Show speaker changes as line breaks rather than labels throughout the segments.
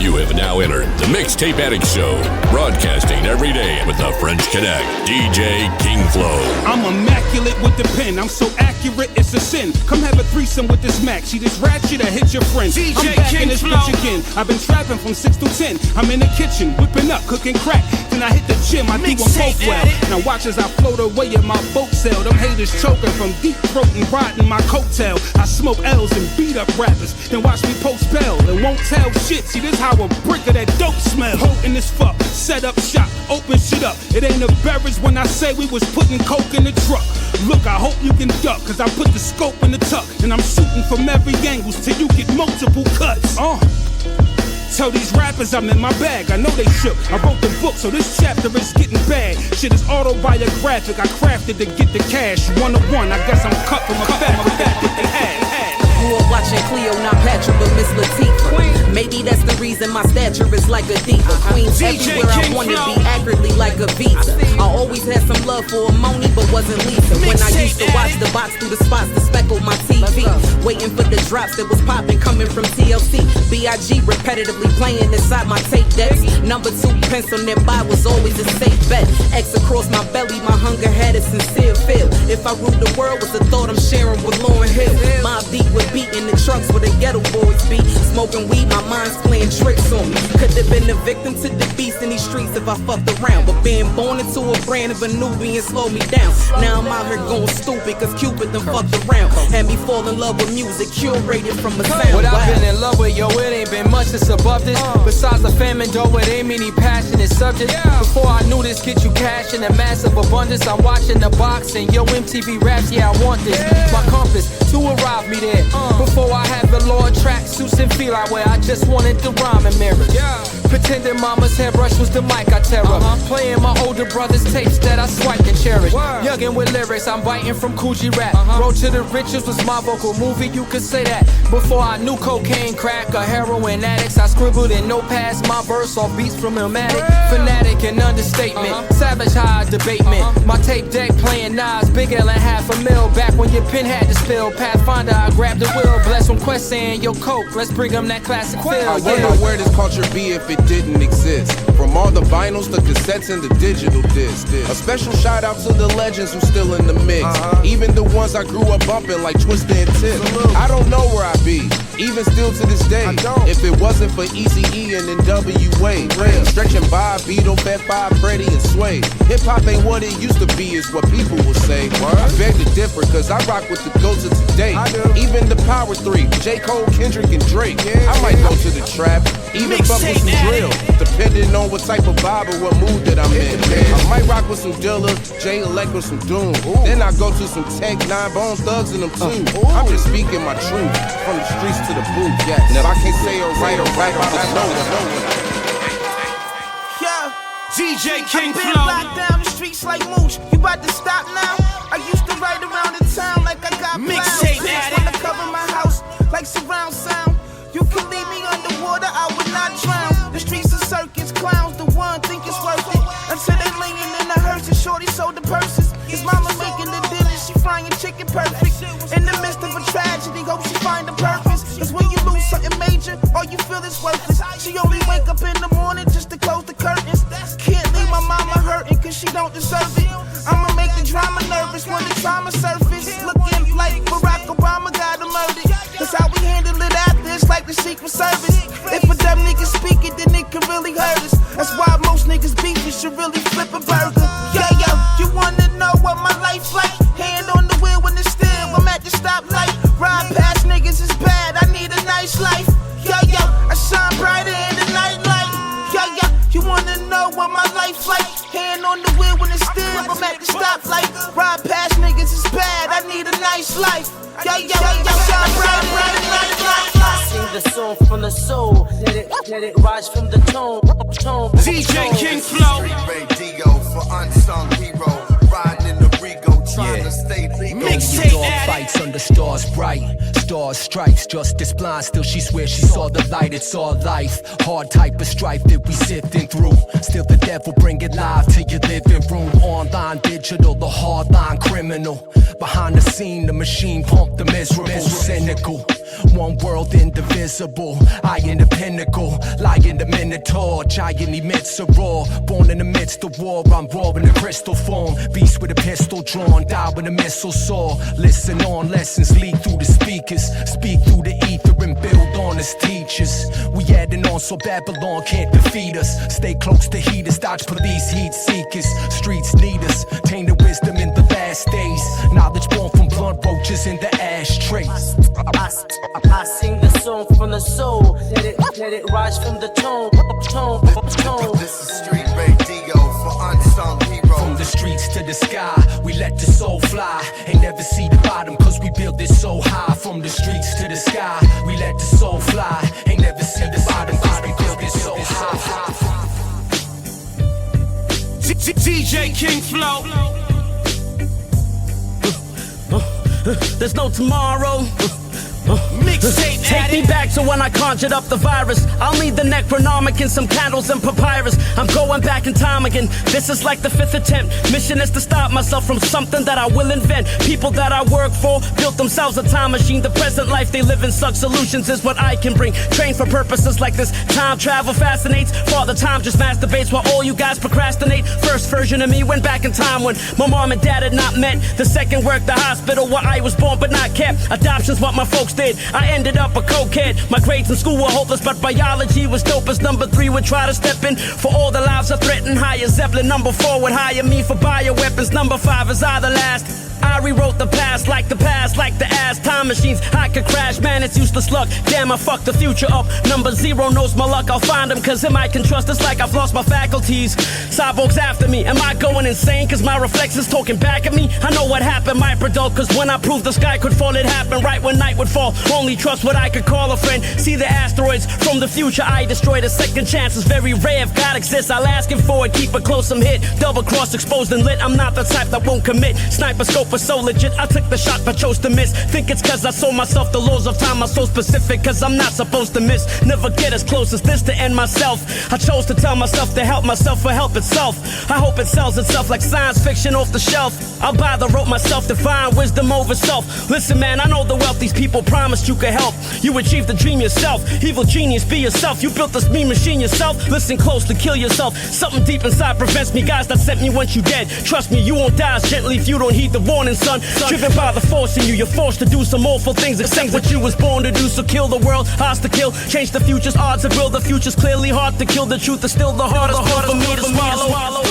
You have now entered the Mixtape Addict Show, broadcasting every day with the French Connect, DJ King Flow.
I'm immaculate with the pen, I'm so accurate, it's a sin. Come have a threesome with this Mac, she this ratchet that hit your friend.
DJ
I'm back
King
in this
Flow.
bitch again. I've been trapping from 6 to 10. I'm in the kitchen, whipping up, cooking crack. Then I hit the gym, I do them both well. Now watch as I float away in my boat sail. Them haters choking from deep throat and riding my coattail. I smoke L's and beat up rappers, then watch me post bail and won't tell shit. See, this how a brick of that dope smell. Holding this fuck, set up shop, open shit up. It ain't a beverage when I say we was putting coke in the truck. Look, I hope you can duck, cause I put the scope in the tuck. And I'm shooting from every angle till you get multiple cuts. Tell these rappers I'm in my bag, I know they shook. I wrote the book, so this chapter is getting bad. Shit is autobiographic, I crafted to get the cash. 1 to 1, I guess I'm cut from a fabric that they had.
Grew up watching Cleo, not Patrick, but Miss Latifah. Maybe that's the reason my stature is like a diva. Queens everywhere I wanna be, accurately like a visa. I always had some love for Moni, but wasn't Lisa. When I used to watch the box through the spots to speckle my TV, waiting for the drops that was popping coming from TLC. B.I.G. repetitively playing inside my tape decks. Number 2 pencil nearby was always a safe bet. X across my belly, my hunger had a sincere feel. If I ruled the world with the thought I'm sharing with Lauryn Hill. Mobb Deep would be in the trucks where the ghetto boys be. Smoking weed, my mind's playing tricks on me. Could've been a victim to the beast in these streets if I fucked around. But being born into a brand of a Nubian slowed me down. Now I'm out here going stupid cause Cupid done fucked around. Had me fall in love with music, curated from a sound.
What I've been in love with, yo, it ain't been much that's above this. Besides the famine, though, it ain't many passionate subjects. Before I knew this, get you cash in a massive abundance. I'm watching the box and yo, MTV raps, yeah, I want this. My compass to arrive me there. Before I had the Lord track suits and feel I wear, I just wanted the rhyme and mirrors. Pretending mama's hairbrush was the mic I terror. Playing my older brother's tapes that I swiped and cherished. Youngin' with lyrics, I'm biting from Coogee rap. Road to the Riches was my vocal movie, you could say that. Before I knew cocaine, crack, or heroin addicts, I scribbled in notepads my verse off beats from Illmatic. Fanatic and understatement, savage high debatement. My tape deck playing Nas, Big L and $500,000. Back when your pen had to spill, Pathfinder, I grabbed the wheel. Bless from Quest saying, yo, Coke, let's bring them that classic feel.
I wonder where this culture be if it didn't exist. From all the vinyls, the cassettes, and the digital discs. A special shout out to the legends who still in the mix. Even the ones I grew up bumping like Twista and Tip. I don't know where I'd be, even still to this day, if it wasn't for Eazy-E and NWA. Stretching by, Beetle, Fat Five, Freddy, and Sway. Hip hop ain't what it used to be, is what people will say. I beg to differ, cause I rock with the goats of today. Even the Power 3, J. Cole, Kendrick, and Drake. I might go to the trap, even fuck with some drill, depending on what type of vibe or what mood that I'm in. I might rock with some Dilla, J Elect, or some Doom. Then I go to some Tech, 9 Bone Thugs, and them too. I'm just speaking my truth, from the streets to the booth. Yes. If I can't say or write or rap, I just know it.
DJ King Flow.
I've been locked down the streets like Mooch. You about to stop now? I used to ride around the town like I got
Mixtape
Addict. Wanna cover my house like surround sound. You can leave me underwater, I would not drown. The streets are circus, clowns, the one think it's worth it. Until they leaning in the hearse and shorty sold the purses. His mama making the dinner, she frying chicken perfect. In the midst of a tragedy, hope she find a purpose. Cause when you lose something major, all you feel is worthless. She only wake up in the morning just to close the curtains. Can't leave my mama hurting cause she don't deserve it. I'ma make the drama nervous when the trauma surface. Looking like Barack Obama got him murdered. That's how we handle it after, it's like the Secret Service. If a dumb nigga speak it, then it can really hurt us. That's why most niggas beef, you should really flip a burger. Yeah, yo, you wanna know what my life like? Hand on the wheel when it's still, I'm at the stoplight. Ride past niggas is bad, I need a nice life. Yeah, yo, I shine brighter in the nightlight. Yeah, yo, you wanna know what my life like? Hand on the wheel when it's still, I'm at the stoplight. Ride past niggas is bad, I need a nice life. Yeah, yo, shine bright.
Sing the song from the soul, let it rise from the tone.
DJ King Flow.
Radio for unsung hero, riding in the Rego, trying to stay legal.
Mixtape
fights under stars bright, stars stripes, justice blind. Still she swears she saw the light. It's all life, hard type of strife that we sifting through. Still the devil bring it live to your living room. Online, digital, the hardline criminal. Behind the scene, the machine pump the miserable, cynical. One world indivisible, I in the pinnacle, lying the minotaur, giant emits a roar. Born in the midst of war, I'm raw in the crystal form. Beast with a pistol drawn, die when a missile soar. Listen on, lessons leak through the speakers. Speak through the ether and build on as teachers. We adding on so Babylon can't defeat us. Stay close to heaters, dodge police, heat seekers. Streets need us, tainted wisdom in the last days. Knowledge born from blunt roaches in the ashtrays.
I sing the song from the soul. Let it rise from the tone.
This is street radio for unsung heroes.
From the streets to the sky, we let the soul fly. Ain't never see the bottom cause we build it so high. From the streets to the sky, we let the soul fly. Ain't never see the bottom cause we build it so high.
DJ King Flow.
There's no tomorrow.
Mixtape
Take me back to when I conjured up the virus. I'll need the Necronomicon, some candles and papyrus. I'm going back in time again. This is like the 5th attempt. Mission is to stop myself from something that I will invent. People that I work for built themselves a time machine. The present life they live in such solutions is what I can bring. Train for purposes like this. Time travel fascinates. Father time just masturbates while all you guys procrastinate. First version of me went back in time when my mom and dad had not met. The second worked the hospital where I was born but not kept. Adoption's what my folks did. I ended up a cokehead. My grades in school were hopeless, but biology was dope as number 3 would try to step in for all the lives I threatened. Hire Zeppelin, number 4 would hire me for bioweapons. Number 5 is I the last. I rewrote the past, like the ass. Time machines, I could crash, man, it's useless luck. Damn, I fucked the future up. Number 0 knows my luck, I'll find him, cause him I can trust. It's like I've lost my faculties. Cyborgs after me, am I going insane? Cause my reflexes talking back at me. I know what happened, my product, cause when I proved the sky could fall, it happened right when night would fall. Only trust what I could call a friend. See the asteroids from the future I destroyed. A second chance is very rare. If God exists, I'll ask him for it. Keep it close, I'm hit. Double cross, exposed and lit. I'm not the type that won't commit. Sniper scope was so legit, I took the shot but chose to miss. Think it's cause I sold myself. The laws of time are so specific cause I'm not supposed to miss. Never get as close as this to end myself. I chose to tell myself to help myself for help itself. I hope it sells itself like science fiction off the shelf. I'll buy the rope myself, define wisdom over self. Listen man, I know the wealth these people promised you could help. You achieved the dream yourself. Evil genius, be yourself. You built this mean machine yourself. Listen close to kill yourself. Something deep inside prevents me. Guys that sent me once you dead. Trust me, you won't die as gently if you don't heed the warning, son. Driven by the force in you, you're forced to do some awful things. Accept what you was born to do, so kill the world, odds to kill. Change the future's odds of will. The future's clearly hard to kill. The truth is still the hardest pill for me to swallow.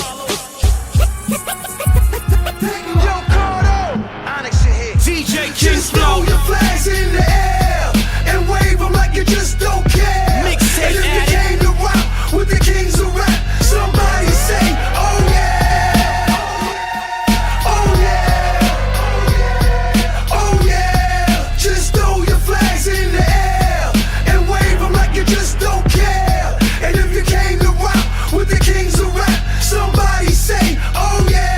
Yo, Cardo, Onyx shit here.
DJ King
Just
Flow.
throw your flags in the air and wave them like you just don't care.
Mixtape
and if you
Addict.
came to rock with the kings of rap, somebody say, oh yeah, oh yeah, oh yeah. Just throw your flags in the air and wave them like you just don't care. And if you came to rock with the kings of rap, somebody say, oh yeah.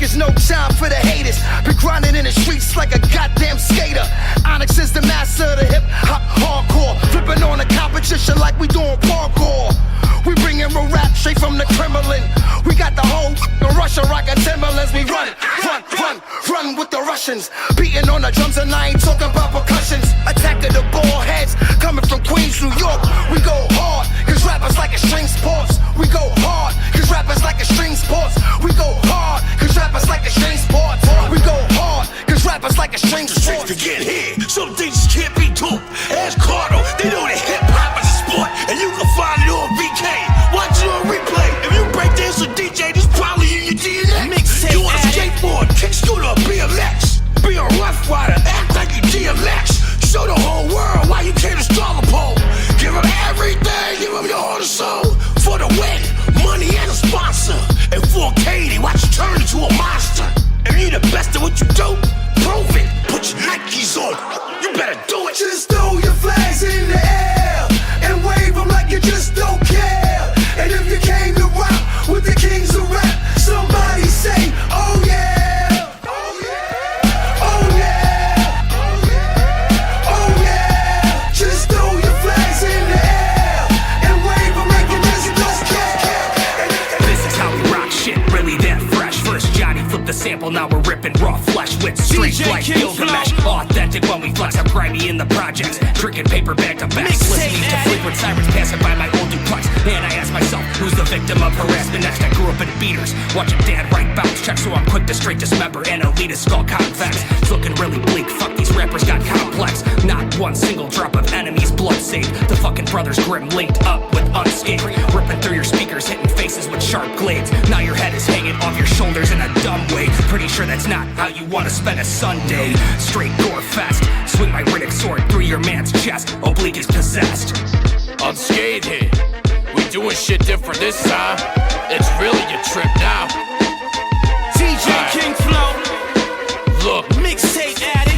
There's no time for the haters. Been grinding in the streets like a goddamn skater. Onyx is the master of the hip hop hardcore. Flipping on the competition like we doing parkour. We bringin' real rap straight from the Kremlin. We got the whole Russia rockin' Timberlands. We run with the Russians. Beating on the drums and I ain't talking about percussions. Attacking the ball heads coming from Queens, New York. We go hard, cause rappers like a string sports. We go hard, cause rappers like a string sports. We go hard, cause rappers like a string sports. We go hard, cause rappers like a string sports.
To get here, some things can't be taught. Ask Cardo, they know that hip hop is a sport, and you can find it on VK. Watch it on replay. If you break dance or DJ, this probably in your DNA.
Mixtape
You on a skateboard, kick scooter, or BMX. Be a rough rider, act like you DMX. Show the whole world why you can't install a pole. Give them everything, give them your heart and soul. For the win, money and a sponsor. And for KIDD, watch you turn into a monster. If you the best at what you do, prove it. Put your Nikes on, you better
raw flesh with streets like Gilgamesh. Authentic when we flex, I'm grimy in the projects. Drinking paper back to back, listening to frequent sirens passing by my old duplex. And I ask myself, who's the victim of harassment next? I grew up in beaters, watching dad write bounce checks, so I'm quick to straight dismember and elitist skull convex. It's looking really bleak, fuck these rappers got complex. Not one single drop of enemy's blood saved. The fucking brothers grim linked up with unscathed, ripping through your speakers, hitting faces with sharp blades. Now your head is hanging off your shoulders in a dumb way. Pretty sure that's not how you wanna spend a Sunday. Straight gore fest, swing my Riddick sword through your man's chest. Oblique is possessed.
Unscathed here, we doing shit different this time. It's really your trip now.
DJ King Flow.
Look,
Mixtape Addict.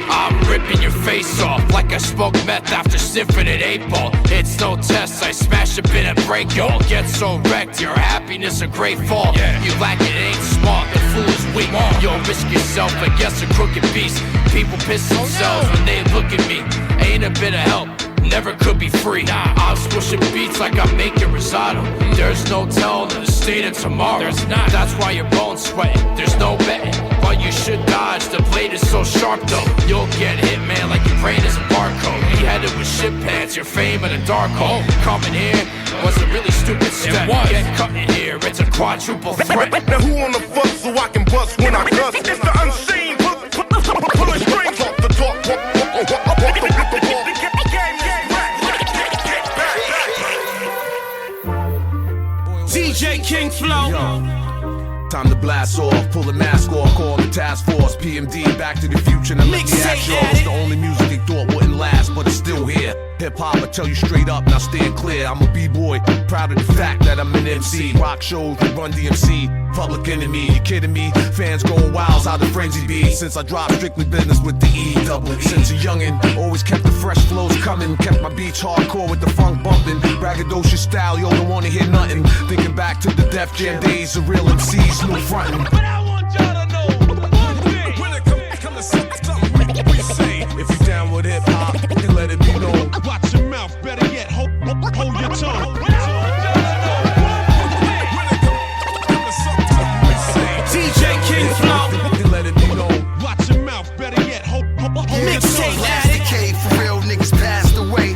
I'm ripping your face off like I smoke meth after sniffing an 8-ball. It's no test, I smash a bit and break y'all. Get so wrecked, your happiness a great fall. You lack it, ain't smart, the fool is weak. Yo, risk yourself against a crooked beast. People piss themselves when they look at me. Ain't a bit of help, never could be free. I'm squishing beats like I'm making risotto. There's no telling the state of tomorrow. There's not. That's why your bones sweating. There's no betting, but you should dodge. The blade is so sharp though. You'll get hit, man, like your brain is a barcode. He headed with shit pants, your fame in a dark hole. Coming here was a really stupid step. Get cut in here, it's a quadruple threat.
Now who on the fuck so I can bust when I cuss? It's the unseen. Pulling strings off the top.
DJ King Flow.
Time to blast off, pull the mask off, call the task force. PMD, Back to the Future, and let me act yours. It's the only music they thought wouldn't last, but it's still here. Hip-hop, I tell you straight up, now stand clear. I'm a B-boy, proud of the fact that I'm an MC. Rock shows, we run DMC, Public Enemy. You kidding me? Fans going wild, how the frenzy be. Since I dropped Strictly Business with the E-double. Since a youngin', always kept the fresh flows coming. Kept my beats hardcore with the funk bumping. Braggadocious style, yo, don't wanna hear nothing. Thinking back to the Def Jam days, the real MCs, no frontin'.
But I want y'all to know one thing.
When it come to something we say.
If you down with hip-hop, then let it be known.
Watch your mouth, better yet, hold your tongue.
But I want y'all to know one thing. DJ King Flow.
Then let it be known.
Watch your mouth, better yet, hold
Mixtape
Last
Addict.
decade, for real niggas passed away.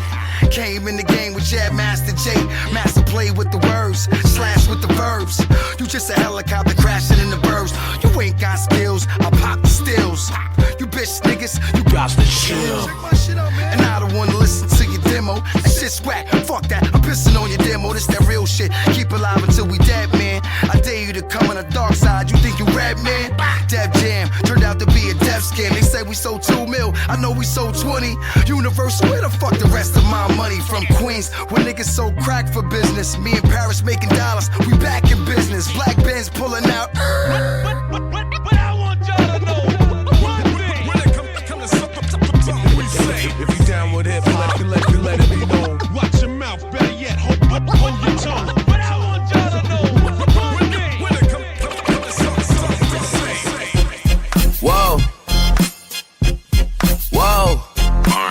Came in the game with Jab Master J. Master play with the words, slash with the verbs. You just a helicopter crashing in the burbs. You ain't got skills, I pop the stills. You bitch niggas, you got to chill. And I don't wanna listen to your demo. That shit's whack, fuck that, I'm pissing on your demo. This that real shit, keep alive until we dead, man. I dare you to come on the dark side, you think you rap, man? Def Jam, turned out to be a death scam. They say we sold 2 mil, I know we sold 20. Universal, where the fuck the rest of my money? From Queens, where niggas sold crack for business. Me and Paris making dollars, we back in business. Black Benz pulling out.
But I want y'all to know one thing.
When it come to something we say.
If you down with hip-hop, then let it be known.
Watch your mouth, better yet, hold your tongue.
But I want y'all to know one thing.
When it come to something we say.
Whoa. Whoa.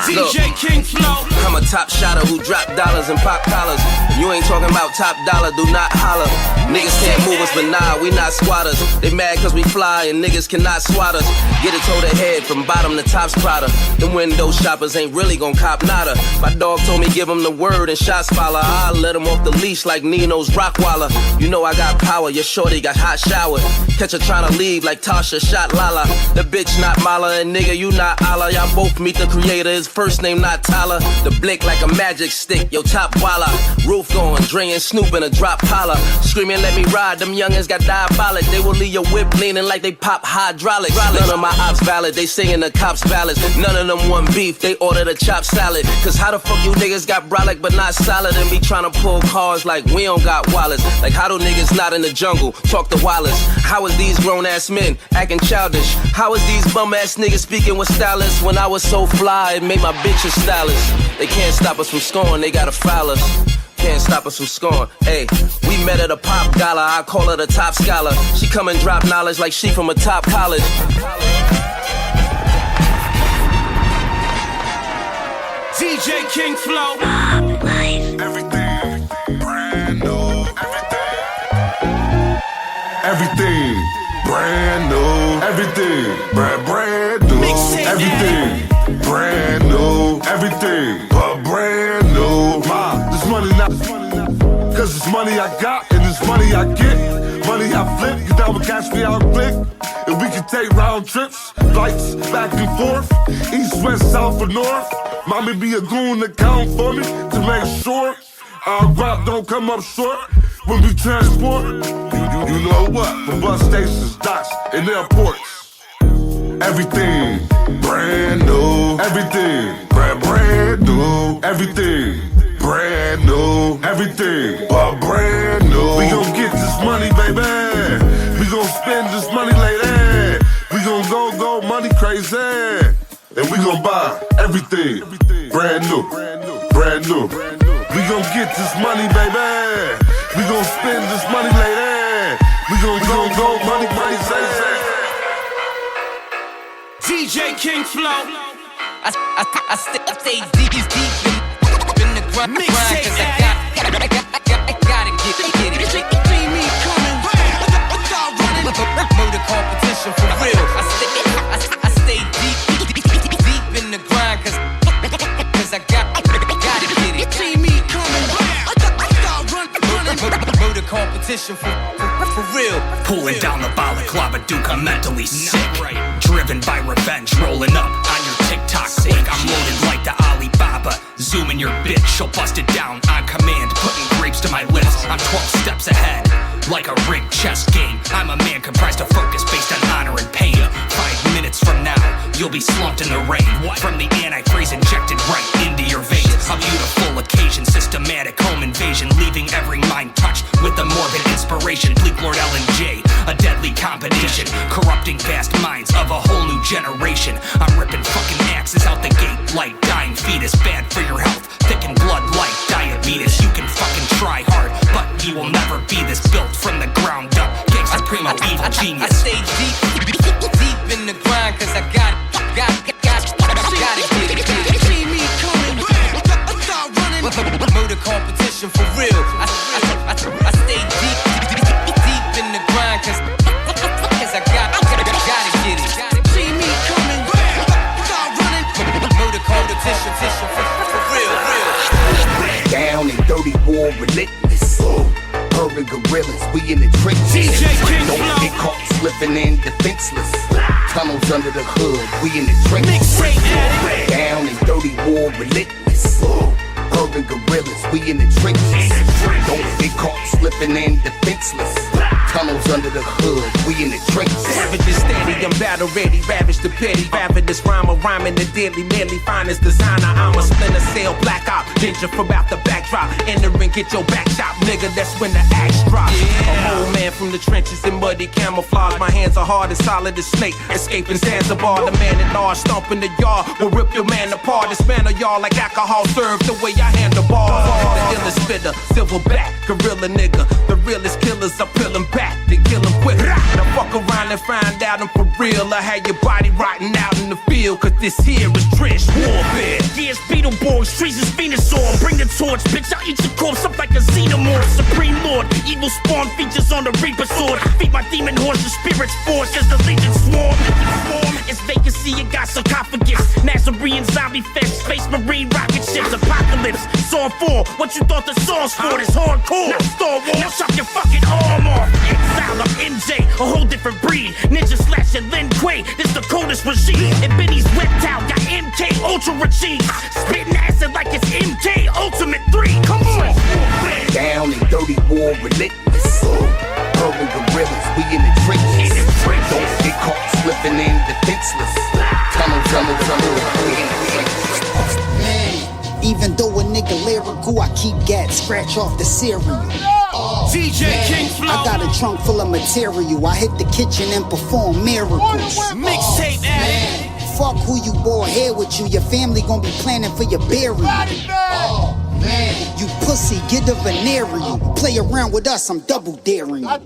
DJ King Flow.
I'm a top shotter who drop dollars and pop collars. If you ain't talking about top dollar, do not holler. Niggas can't move us, but nah, we not squatters. They mad cause we fly and niggas cannot swat us. Get it toe to head from bottom to top's Prada. Them window shoppers ain't really gon' cop nada. My dog told me give him the word and shots follow. I let him off the leash like Nino's Rockwaller. You know I got power, your shorty got hot showered. Catch her tryna leave like Tasha shot Lala. The bitch not Mala and nigga you not Allah. Y'all both meet the creator, his first name not Tyler. The blick like a magic stick, yo top walla. Roof going, Dre and Snoop in a drop collar. Screaming let me ride, them youngins got diabolic. They will leave your whip leaning like they pop hydraulics. None of my ops valid, they singing the cops ballads. None of them want beef, they ordered a chopped salad. Cause how the fuck you niggas got brolic but not solid and be tryna pull cars like we don't got wallets? Like how do niggas not in the jungle talk to Wallace? How is these grown ass men acting childish? How is these bum ass niggas speaking with stylists? When I was so fly, it made my bitches stylists. They can't stop us from scoring, they gotta foul us. Can't stop us from scoring. Hey, we met at a pop gala, I call her the top scholar. She come and drop knowledge like she from a top college.
DJ King Flow.
Everything brand new. Everything brand new.
everything. Brand new, everything. Brand new, everything. But brand new. This money not, cause it's money I got and it's money I get. Money I flip, you down with cash me out click. And we can take round trips, flights back and forth, east, west, south, or north. Mommy be a goon to count for me to make sure our grab don't come up short when we transport. You know what? From bus stations, docks, and airports. Everything brand new. Everything brand new. Everything brand new. Everything but brand new. We gon' get this money, baby. We gon' spend this money lady. We gon' go money crazy. And we gon' buy everything brand new. Brand new. We gon' get this money, baby. We gon' spend this money lady. We gon' go money crazy.
DJ King Flow.
I stay deep in the grind, cause I gotta get it. See me coming, murder competition for real. I stay deep in the grind, cause I gotta get it. See me coming, murder competition for real.
Pulling down the balaclava, Duke, I'm mentally sick. Driven by revenge, rolling up on your TikTok click. I'm loaded like the Alibaba. Zooming your bitch, she'll bust it down on command. Putting grapes to my lips, I'm 12 steps ahead. Like a rigged chess game, I'm a man comprised of focus based on honor and pain. 5 minutes from now, you'll be slumped in the rain. From the antifreeze injected right into your veins. A beautiful occasion, systematic home invasion, leaving every mind touched with a morbid inspiration. Bleak Lord L&J, a deadly combination, corrupting vast minds of a whole new generation. I'm ripping fucking axes out the gate like dying fetus. Bad for your health, thick in blood like diabetes. You can fucking try hard, but you will never be this built from the ground up. Gangsta primo evil genius.
I stay deep in the grind, cause I gotta get it. See me coming, start running. Murder competition for real. I stay deep in the grind, cause I gotta get it. See me coming, start running. Murder competition for real.
Down and dirty war relentless. Urban gorillas, we in the trenches. Don't get caught slipping in defenseless. Tunnels under the hood, we in the trenches. Down and dirty war relentless. Urban gorillas, we in the trenches. Don't get caught slipping in defenseless. Tunnels under the hood, we in the trenches.
Savage is steady, I'm battle ready, ravage the petty. Ravenous rhymer, rhyming the deadly, merely finest designer. I'm a splinter cell, black op, ninja from out the backdrop. Enter and get your back shot, nigga, that's when the axe drops. A whole man from the trenches in muddy camouflage. My hands are hard and solid as snake, escaping Zanzibar. The man at large, stomping the yard, will rip your man apart. Dismantle y'all like alcohol served, the way I handle bars. The illest spitter, silverback, gorilla nigga. The realest killers are peeling back. They kill him quick. Now fuck around and find out I'm for real. I had your body rotting out in the field, cause this here is trench warfare.
Yeah, it's Beetleborg, streets is Venusaur. Bring the torch, bitch, I'll eat your corpse up like a xenomorph. Supreme Lord, evil spawn features on the Reaper sword. Feed my demon horse, the spirits force as the legion swarm. It's vacancy, it got sarcophagus. Nazarene zombie fest, space marine rocket ships, apocalypse. Song 4, what you thought the song's for? This hardcore, not Star Wars. Now chop your fucking arm off. Exile, I'm MJ, a whole different breed. Ninja slash and Lin Kuei, this the coldest regime. And Benny's reptile got MK Ultra regime. Spitting acid like it's MK Ultimate 3. Come on.
Down and dirty war relentless. Urban gorillas, we in the trenches. Don't get caught slipping in defenseless. Tunnels under the hood, we in the trenches.
Even though a nigga lyrical, I keep gas, scratch off the cereal.
DJ King Flow.
I got a trunk full of material. I hit the kitchen and perform miracles.
Mixtape Addict.
Fuck who you bore here with you. Your family gon' be planning for your burial. You pussy, get a venereal. Play around with us, I'm double daring you.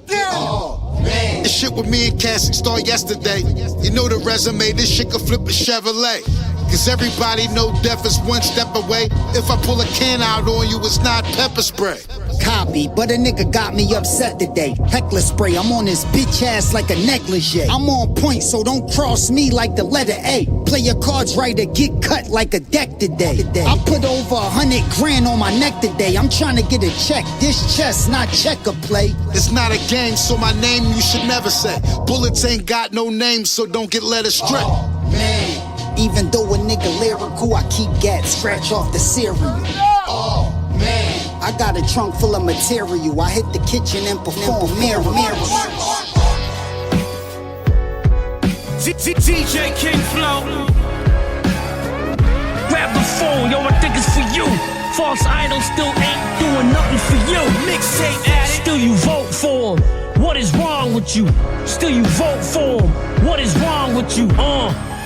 This shit with me and Cassie started yesterday. You know the resume, this shit could flip a Chevrolet.
Cause everybody know death is one step away. If I pull a can out on you, it's not pepper spray.
Copy, but a nigga got me upset today. Heckler spray, I'm on his bitch ass like a negligee. I'm on point, so don't cross me like the letter A. Play your cards right or get cut like a deck today. I put over 100 grand on my neck today. I'm trying to get a check. This chess, not checker play.
It's not a game, so my name you should never say. Bullets ain't got no name, so don't get led astray.
Oh, man. Even though a nigga lyrical, I keep gats, scratch off the cereal. Oh, man. I got a trunk full of material. I hit the kitchen and perform mirror.
DJ King Flow.
Grab the phone, yo, I think it's for you. False idols still ain't doing nothing for you.
Mixtape Addict.
Still you vote for him. What is wrong with you? Still you vote for him. What is wrong with you?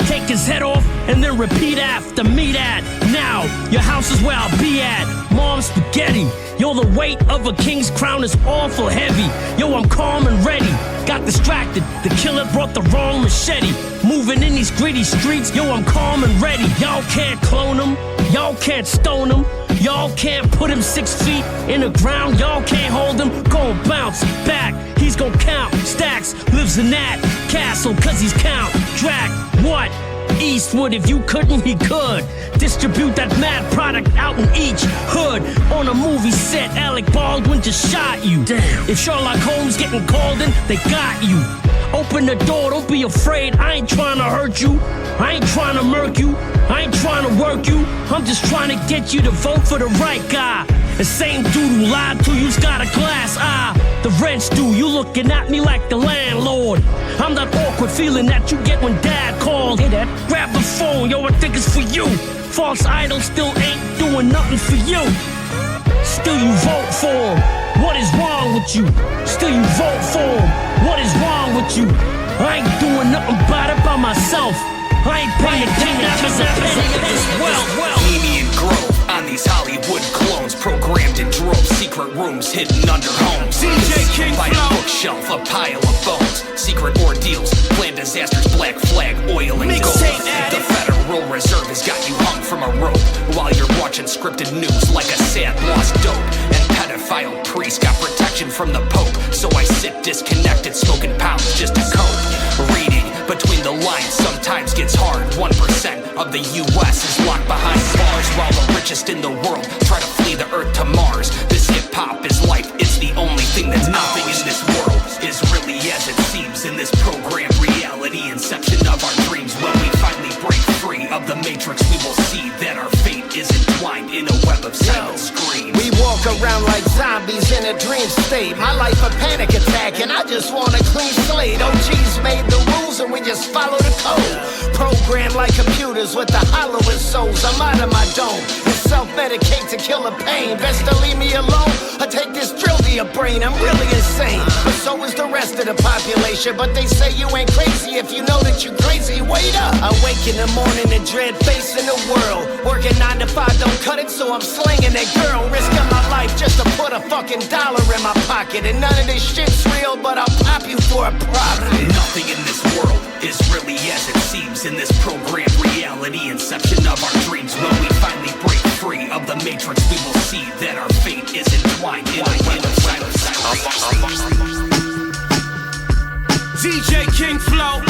Take his head off and then repeat after me that. Now, your house is where I'll be at. Mom spaghetti. Yo, the weight of a king's crown is awful heavy. Yo, I'm calm and ready. Got distracted. The killer brought the wrong machete. Moving in these gritty streets. Yo, I'm calm and ready. Y'all can't clone him. Y'all can't stone him. Y'all can't put him 6 feet in the ground. Y'all can't hold him. Gon' bounce back. He's gon' count stacks. Lives in that castle cause he's count. Drag what? Eastwood, if you couldn't, he could. Distribute that mad product out in each hood. On a movie set, Alec Baldwin just shot you. Damn. If Sherlock Holmes getting called in, they got you. Open the door, don't be afraid. I ain't trying to hurt you. I ain't trying to murk you. I ain't trying to work you. I'm just trying to get you to vote for the right guy. The same dude who lied to you's got a glass eye. The rent's due, you looking at me like the landlord. I'm that awkward feeling that you get when dad calls. Hey, Dad, grab the phone, yo, I think it's for you. False idols still ain't doing nothing for you. Still you vote for him. What is wrong with you? Still you vote for him. What is wrong with you? I ain't doing nothing about it by myself. I ain't paying attention to this well.
Bohemian Grove on these Hollywood clones, programmed in droves, secret rooms hidden under homes.
DJ King
by a bookshelf, a pile of bones, secret ordeals, planned disasters, black flag, oil and gold. The Federal Reserve has got you hung from a rope while you're watching scripted news like a sad lost dope. And pedophile priests got protection from the Pope, so I sit disconnected, smoking pounds just to cope. Reading between the lines sometimes gets hard. 1% of the US is locked behind bars, while the richest in the world try to flee the earth to Mars. This hip-hop is life, it's the only thing that's nothing in this world is really as it seems. In this program, reality, inception of our dreams. When we finally break free of the matrix, we will see that our fate is entwined in a web of silent screams.
We walk around like zombies in a dream state. My life a panic attack and I just want a clean slate. OGs made the rules and we just follow the code. Programmed like computers with the hollowest souls. I'm out of my dome and self-medicate to kill the pain. Best to leave me alone or take this drill to your brain. I'm really insane, but so is the rest of the population. But they say you ain't crazy if you know that you crazy. Wait up. I wake in the morning and dread facing the world. Working 9 to 5 don't cut it, so I'm slinging that girl. Risking my life just to put a fucking dollar in my pocket. And none of this shit's real, but I'll pop you for a profit.
Nothing in this world is really as it seems. In this program, reality, inception of our dreams. When we finally break free of the matrix, we will see that our fate is entwined in a web of silence.
DJ King Flow.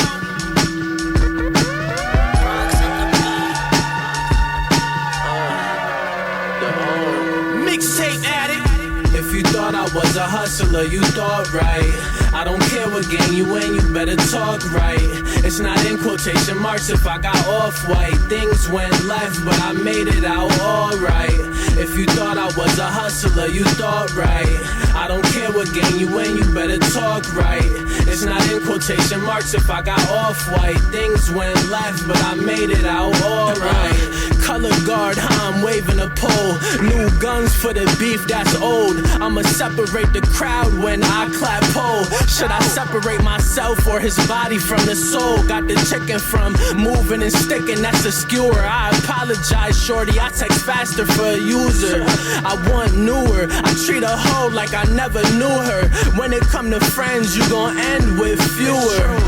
Mixtape Addict.
If you thought I was a hustler, you thought right. I don't care what gang you in, you better talk right. It's not in quotation marks if I got off-white. Things went left, but I made it out alright. If you thought I was a hustler, you thought right. I don't care what gang you in, you better talk right. It's not in quotation marks if I got off-white. Things went left, but I made it out alright. Color guard, I'm waving a pole. New guns for the beef that's old. I'ma separate the crowd when I clap pole. Should I separate myself or his body from the soul? Got the chicken from moving and sticking, that's a skewer. I apologize, shorty, I text faster for a user. I want newer, I treat a hoe like I never knew her. When it come to friends, you gon' end with fewer.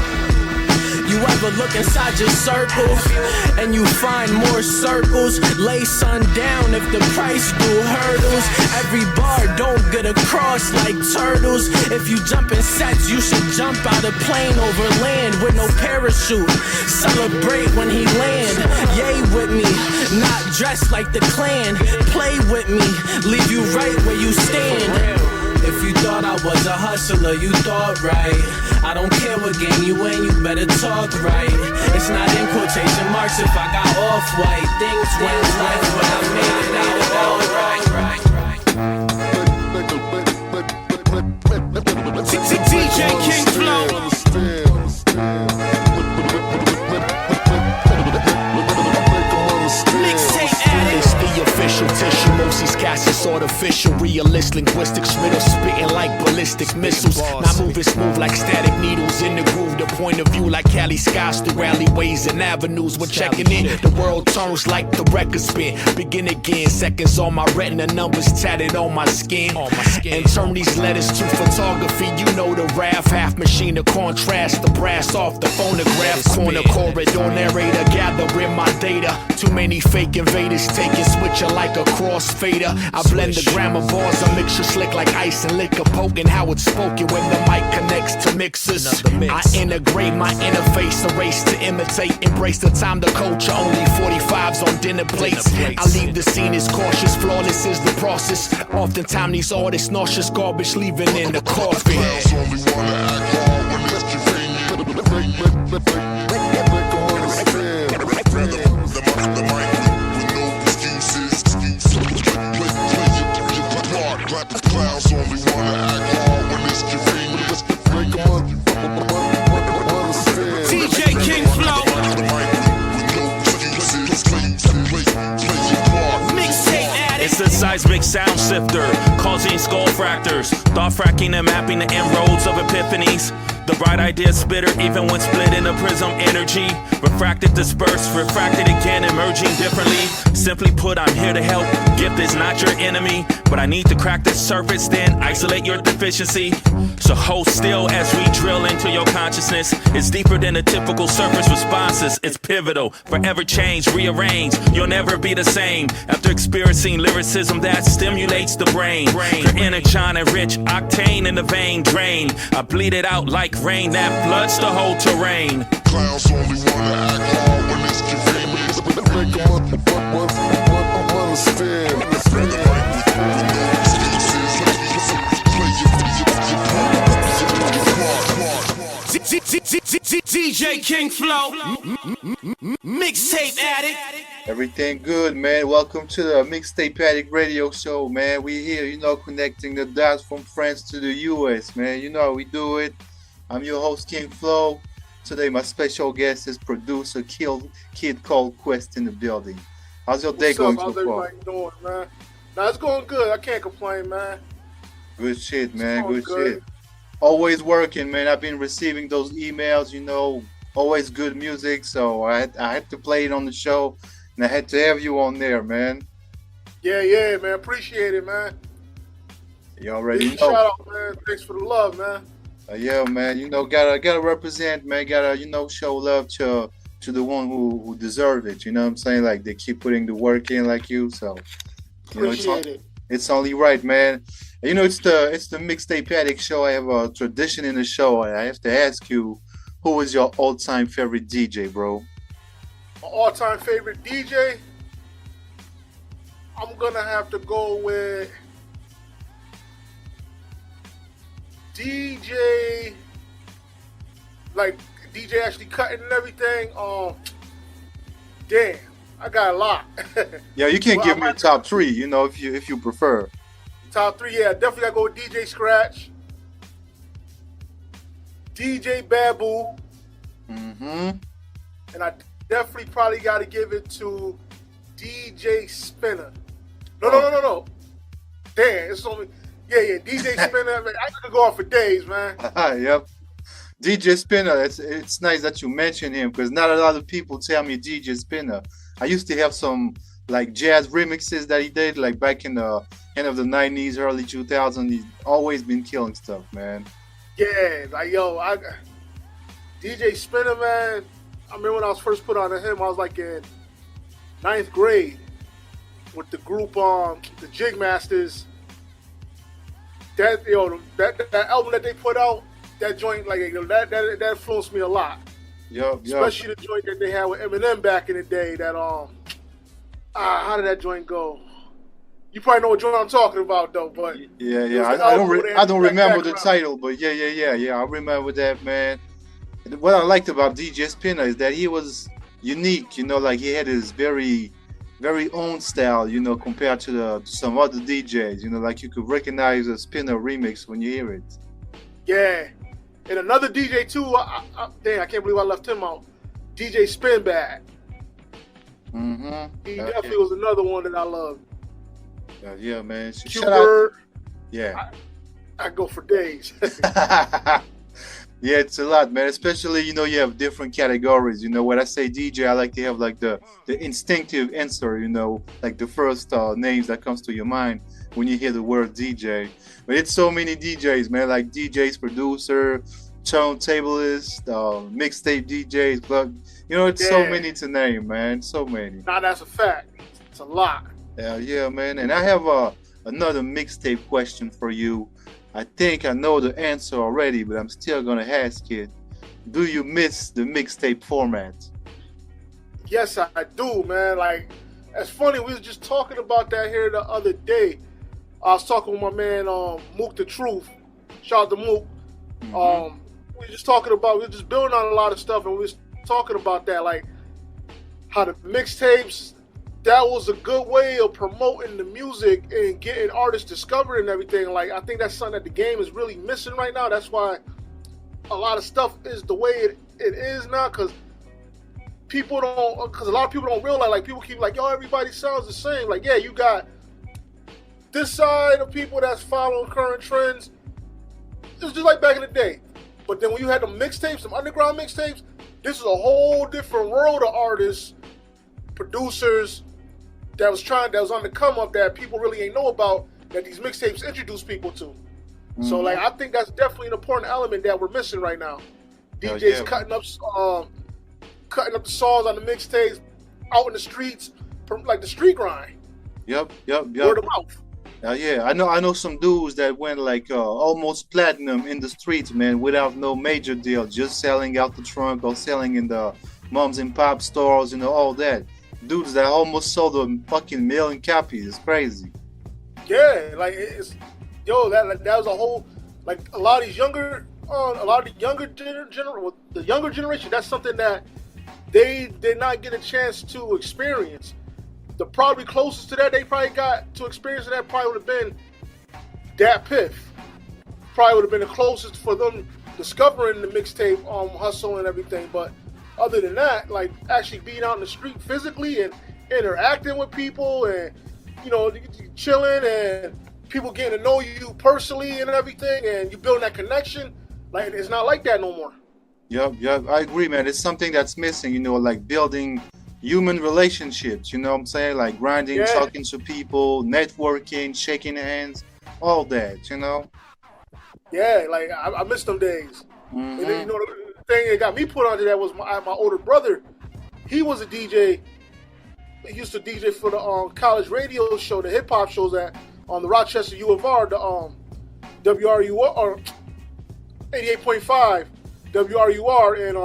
You ever look inside your circle and you find more circles? Lay sun down if the price do hurdles. Every bar don't get across like turtles. If you jump in sets, you should jump out a plane over land with no parachute. Celebrate when he land. Yay with me, not dressed like the Klan. Play with me, leave you right where you stand. If you thought I was a hustler, you thought right. I don't care what game you in, you better talk right. It's not in quotation marks if I got off-white. Things went left, but I made it out all right.
DJ King Flow.
Mixtape Addict. It's the official tissue. Most these cats is artificial. Realist linguistics. Riddle spitting like ballistic missiles. Not moving smooth like static needles in the groove. The point of view like Cali skies through alleyways and avenues. When checking in, the world turns like the record spin. Begin again. Seconds on my retina, numbers tatted on my skin. And turn these letters to photography. You know the RAF, half machine, the contrast, the brass off the phonograph. Corner corridor narrator, gathering my data. Too many fake invaders taking switcher like a crossfader. I blend the grammar bars, a mixture slick like ice and liquor, poking how it's spoken when the mic connects to mixers. I integrate my interface, a race to imitate, embrace the time, the culture. Only 45s on dinner plates. I leave the scene as cautious, flawless is the process. Oftentimes these artists nauseous garbage leaving in the coffin.
Clowns only wanna act hard when it's convenient.
DJ King Flow.
It's a seismic sound sifter, causing skull fractures, thought fracking and mapping the inroads of epiphanies. The bright idea spitter, even when split in a prism energy. Refracted, dispersed, refracted again, emerging differently. Simply put, I'm here to help. Gift is not your enemy, but I need to crack the surface, then isolate your deficiency. So hold still as we drill into your consciousness. It's deeper than the typical surface responses. It's pivotal, forever change, rearrange. You'll never be the same after experiencing lyricism that stimulates the brain. Your inner China rich, octane in the vein drain. I bleed it out like rain that floods the whole terrain.
Clowns only wanna act hard when it's convenient. Make them understand.
DJ King Flow. Mixtape Addict.
Everything good, man. Welcome to the Mixtape Addict radio show, man. We here, connecting the dots from France to the US, man. You know how we do it. I'm your host, King Flow. Today, my special guest is producer Kid Called Quest in the building. How's your day going so far?
How's everybody doing, man? Nah, it's going good. I can't complain, man.
Good shit, man. Good shit. Always working, man. I've been receiving those emails, always good music. So I had to play it on the show, and I had to have you on there, man.
Yeah, man. Appreciate it, man.
You already know.
Shout out, man. Thanks for the love, man.
Yeah, man. Gotta represent, man. Gotta, show love to the one who deserve it. You know what I'm saying? Like they keep putting the work in, like you. So,
Appreciate it.
It's only right, man. It's the Mixtape Addict show. I have a tradition in the show. I have to ask you, who is your all-time favorite DJ, bro?
My all-time favorite DJ? I'm gonna have to go with DJ, like DJ actually cutting and everything. Damn, I got a lot.
Yeah, you can give me a top three, if you prefer.
Top three, yeah, definitely gotta go with DJ Scratch, DJ Babu, and I definitely probably gotta give it to DJ Spinner. No. Damn, it's only DJ Spinner. Man, I could go on for days, man.
Yep. DJ Spinner, it's nice that you mentioned him because not a lot of people tell me DJ Spinner. I used to have some like jazz remixes that he did like back in the end of the 90s, early 2000s. He's always been killing stuff, man.
Yeah, like DJ DJ Spinner, man. I remember when I was first put on to him, I was like in 9th grade with the group the Jig Masters. That that album that they put out, that joint, like that influenced me a lot. Especially the joint that they had with Eminem back in the day. That how did that joint go? You probably know what joint I'm talking about though, but
I don't remember the title, but I remember that, man. And what I liked about DJ Spinner is that he was unique, like he had his very, very own style, compared to some other DJs, like you could recognize a Spinner remix when you hear it.
Yeah, and another DJ too. I can't believe I left him out. DJ Spinbad. He definitely was another one that I loved.
Yeah, man.
Q-Bird.
Yeah.
I go for days.
Yeah, it's a lot, man. Especially, you have different categories. When I say DJ, I like to have like the instinctive answer, like the first names that comes to your mind when you hear the word DJ. But it's so many DJs, man, like DJs, producer, turntablist, mixtape DJs, but it's so many to name, man. So many.
Nah, that's a fact. It's a lot.
Yeah, man. And I have another mixtape question for you. I think I know the answer already, but I'm still gonna ask it. Do you miss the mixtape format?
Yes, I do, man. Like, it's funny. We was just talking about that here the other day. I was talking with my man Mook the Truth. Shout out to Mook. We were just talking about. We were just building on a lot of stuff, and we was talking about that, like how the mixtapes. That was a good way of promoting the music and getting artists discovered and everything. Like, I think that's something that the game is really missing right now. That's why a lot of stuff is the way it is now, because a lot of people don't realize, like, people keep like, yo, everybody sounds the same. Like, yeah, you got this side of people that's following current trends. It's just like back in the day. But then when you had the mixtapes, some underground mixtapes, this is a whole different world of artists, producers, that was on the come up that people really ain't know about, that these mixtapes introduce people to. So like, I think that's definitely an important element that we're missing right now. DJs cutting up the songs on the mixtapes out in the streets, like the street grind.
Yep.
Word of mouth.
I know some dudes that went like almost platinum in the streets, man, without no major deal, just selling out the trunk or selling in the moms and pop stores, all that. Dudes that almost sold a fucking million copies. It's crazy.
Yeah, like that was a whole, like, a lot of these younger, the younger generation. That's something that they did not get a chance to experience. The probably closest to that they probably got to experience that probably would have been Dat Piff. Probably would have been the closest for them discovering the mixtape hustle and everything, but. Other than that, like, actually being out in the street physically and interacting with people and, chilling and people getting to know you personally and everything, and you building that connection, like, it's not like that no more.
Yep, I agree, man. It's something that's missing, like building human relationships, you know what I'm saying? Like grinding, talking to people, networking, shaking hands, all that,
Yeah, like, I miss them days. And then, the thing that got me put onto that was my older brother. He was a DJ. He used to DJ for the college radio show, the hip hop shows on the Rochester U of R, the WRUR or 88.5 WRUR, and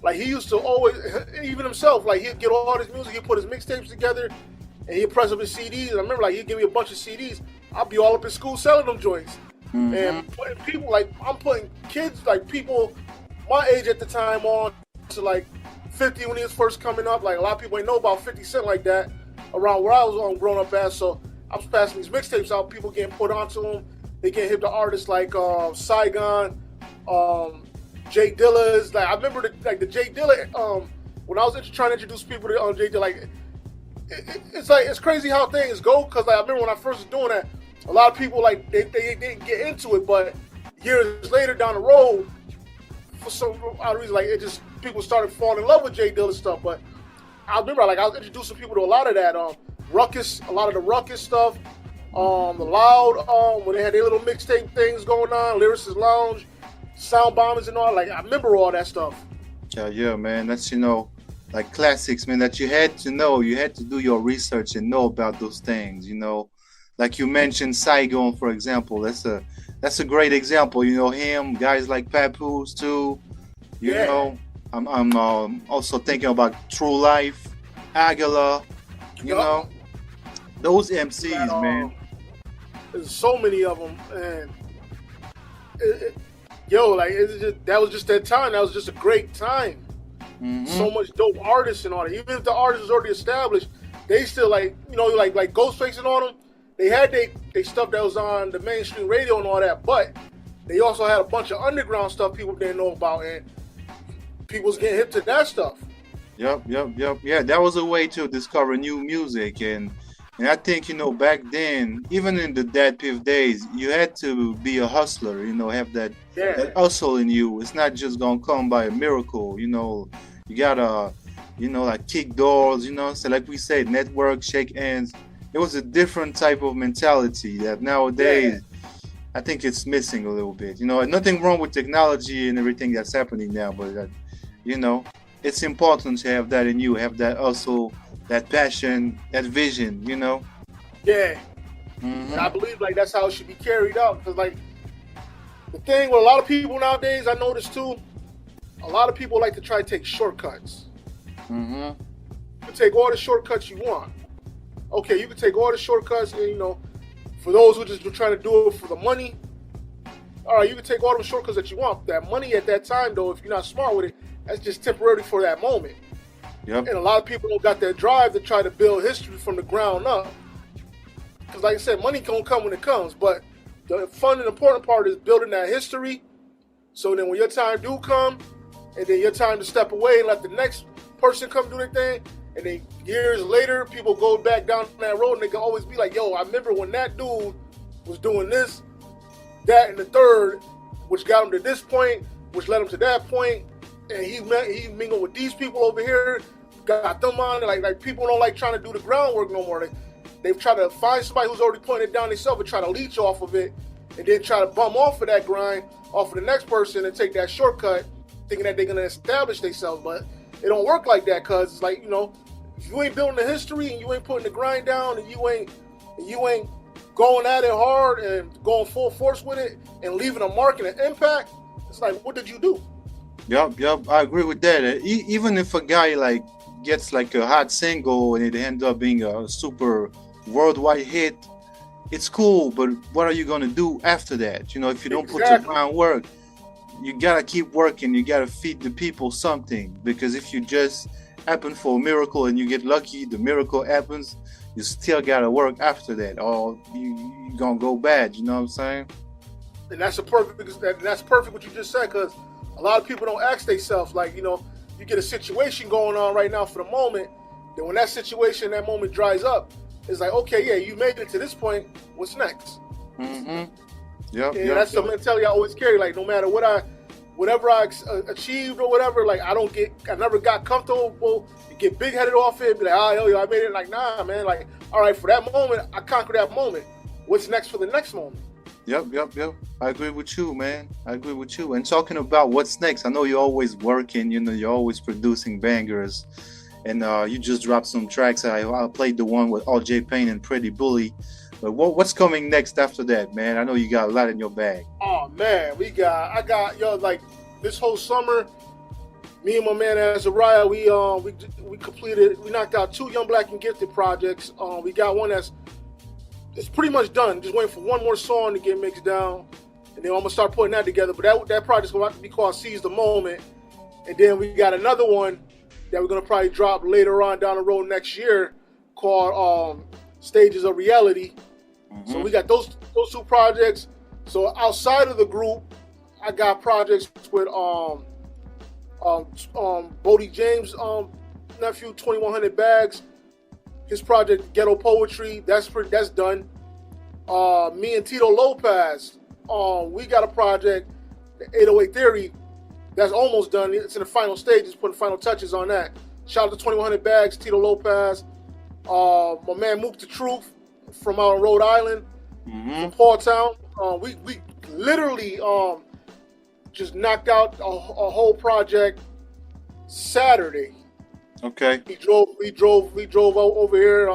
like, he used to always, even himself, like, he'd get all his music, he'd put his mixtapes together, and he'd press up his CDs. And I remember, like, he'd give me a bunch of CDs. I'd be all up in school selling them joints, and putting people, like, I'm putting kids, like, people my age at the time on to like 50 when he was first coming up. Like, a lot of people ain't know about 50 Cent like that around where I was growing up at. So I was passing these mixtapes out, people getting put onto them. They getting hip to artists like Saigon, Jay Dilla. Like, I remember the Jay Dilla, when I was trying to introduce people to Jay Dilla, like, it's crazy how things go, because, like, I remember when I first was doing that, a lot of people, like, they didn't get into it, but years later down the road, for some odd reason, like, people started falling in love with Jay Dilla stuff. But I remember, like, I was introducing people to a lot of that, Ruckus, a lot of the Ruckus stuff, the Loud, when they had their little mixtape things going on, Lyricist Lounge, sound bombers and all. Like I remember all that stuff.
Yeah, man. That's like classics, man. That you had to know. You had to do your research and know about those things. Like you mentioned Saigon, for example. That's a great example. Him, guys like Papoose too. You know, I'm also thinking about True Life, Aguilar. Those MCs, man.
There's so many of them, and that was just that time. That was just a great time.
Mm-hmm.
So much dope artists and all that. Even if the artist was already established, they still like Ghostface and all them. They had they stuff that was on the mainstream radio and all that, but they also had a bunch of underground stuff people didn't know about, and people was getting hip to that stuff.
Yep. Yeah, that was a way to discover new music, and I think back then, even in the Dead Piff days, you had to be a hustler. Have that hustle in you. It's not just gonna come by a miracle. You gotta, like kick doors. So like we said, network, shake hands. It was a different type of mentality that nowadays I think it's missing a little bit. Nothing wrong with technology and everything that's happening now, but it's important to have that in you, have that hustle, that passion, that vision.
Yeah. Mm-hmm. And I believe that's how it should be carried out. Because the thing with a lot of people nowadays, I noticed too, a lot of people like to try to take shortcuts.
Mm-hmm.
You can take all the shortcuts you want. Okay, you can take all the shortcuts, and for those who just were trying to do it for the money, all right, you can take all the shortcuts that you want. That money at that time, though, if you're not smart with it, that's just temporary for that moment.
Yep.
And a lot of people don't got that drive to try to build history from the ground up. Because like I said, money gonna come when it comes, but the fun and important part is building that history. So then when your time do come, and then your time to step away and let the next person come do their thing, and then years later, people go back down that road and they can always be like, yo, I remember when that dude was doing this, that, and the third, which got him to this point, which led him to that point, and he mingled with these people over here, got them on. Like people don't like trying to do the groundwork no more. They've tried to find somebody who's already putting it down themselves and try to leech off of it, and then try to bum off of that grind, off of the next person, and take that shortcut, thinking that they're gonna establish themselves. But it don't work like that, cause it's like, if you ain't building the history and you ain't putting the grind down and you ain't going at it hard and going full force with it and leaving a mark and an impact, it's like, what did you do?
Yep. I agree with that. Even if a guy gets a hot single and it ends up being a super worldwide hit, it's cool. But what are you gonna do after that? If you don't put the groundwork, you gotta keep working. You gotta feed the people something, because if you just happen for a miracle and you get lucky, the miracle happens, you still gotta work after that, or you gonna go bad. You know what I'm saying?
And that's perfect what you just said, because a lot of people don't ask themselves, you get a situation going on right now for the moment, then when that situation, that moment dries up, it's like, okay, yeah, you made it to this point, what's next?
Mm-hmm.
That's the mentality I always carry. No matter whatever I achieved or whatever, I never got comfortable. You get big headed off it, be like, I made it. Nah, man. All right, for that moment, I conquered that moment. What's next for the next moment?
Yep. I agree with you, man. I agree with you. And talking about what's next, I know you're always working. You're always producing bangers, and you just dropped some tracks. I played the one with RJ Payne and Pretty Bully. But what's coming next after that, man? I know you got a lot in your bag.
Oh man, I got this whole summer, me and my man Azariah, we knocked out 2 Young Black and Gifted projects. We got one it's pretty much done. Just waiting for one more song to get mixed down, and then I'm gonna start putting that together. But that project's gonna have to be called Seize the Moment. And then we got another one that we're gonna probably drop later on down the road next year called Stages of Reality. Mm-hmm. So we got those 2 projects. So outside of the group, I got projects with Bodie James' nephew, 2100 Bags. His project Ghetto Poetry, that's done. Me and Tito Lopez, we got a project, 808 Theory, that's almost done. It's in the final stages, putting final touches on that. Shout out to 2100 Bags, Tito Lopez, my man Mook the Truth from out in Rhode Island, from Paul Town. We literally just knocked out a whole project Saturday.
Okay.
We drove over here.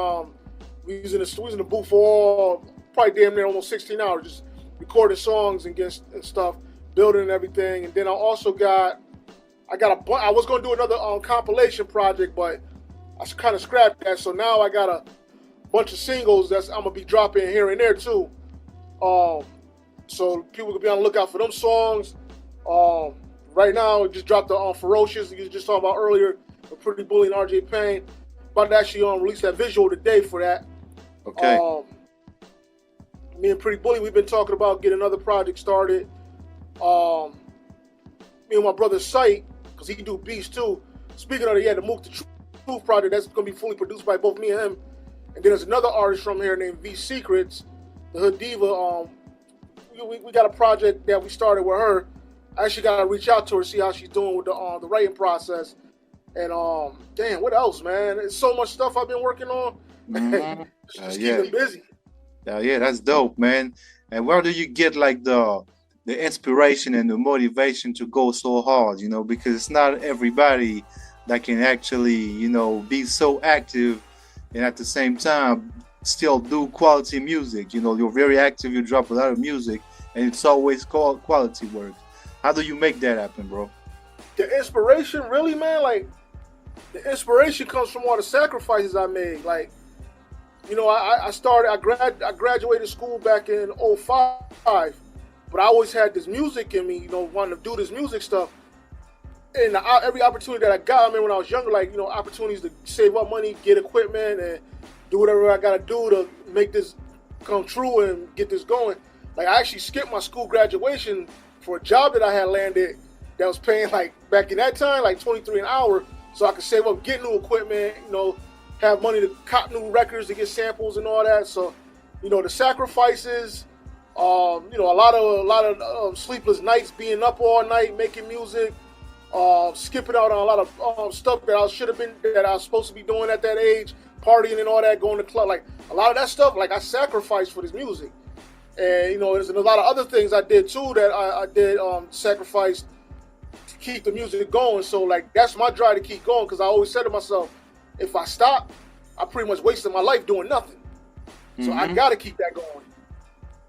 We was in the booth for probably damn near almost 16 hours, just recording songs and stuff, building and everything. And then I also I was gonna do another compilation project, but I kind of scrapped that. So now I got a bunch of singles that I'm gonna be dropping here and there too. So people can be on the lookout for them songs. Right now, I just dropped the Ferocious, you just talked about earlier, with Pretty Bully and RJ Payne. About to actually release that visual today for that.
Okay.
Me and Pretty Bully, we've been talking about getting another project started. Me and my brother Sight, because he can do beats too. Speaking of it, the Mook the Truth project, that's going to be fully produced by both me and him. And then there's another artist from here named V Secrets, the Hood Diva. We got a project that we started with her. I actually got to reach out to her, see how she's doing with the writing process. And damn, what else, man? There's so much stuff I've been working on.
Mm-hmm.
Just keeping busy.
Yeah, that's dope, man. And where do you get like the inspiration and the motivation to go so hard? You know, because it's not everybody that can actually, you know, be so active and at the same time still do quality music. You know, you're very active, you drop a lot of music, and it's always quality work. How do you make that happen, bro?
The inspiration, really, man, like, the inspiration comes from all the sacrifices I made. Like, you know, I graduated school back in 2005, but I always had this music in me, you know, wanting to do this music stuff. And every opportunity that I got, I mean, when I was younger, like, you know, opportunities to save up money, get equipment, and do whatever I got to do to make this come true and get this going. Like, I actually skipped my school graduation for a job that I had landed that was paying, like, back in that time, like $23 an hour, so I could save up, get new equipment, you know, have money to cop new records to get samples and all that. So, you know, the sacrifices, you know, a lot of sleepless nights, being up all night, making music, skipping out on a lot of stuff that I was supposed to be doing at that age, partying and all that, going to club, like a lot of that stuff, like I sacrificed for this music. And, you know, there's a lot of other things I did too that I did sacrifice to keep the music going. So, like, that's my drive to keep going, because I always said to myself, if I stop, I pretty much wasted my life doing nothing. So I got to keep that going.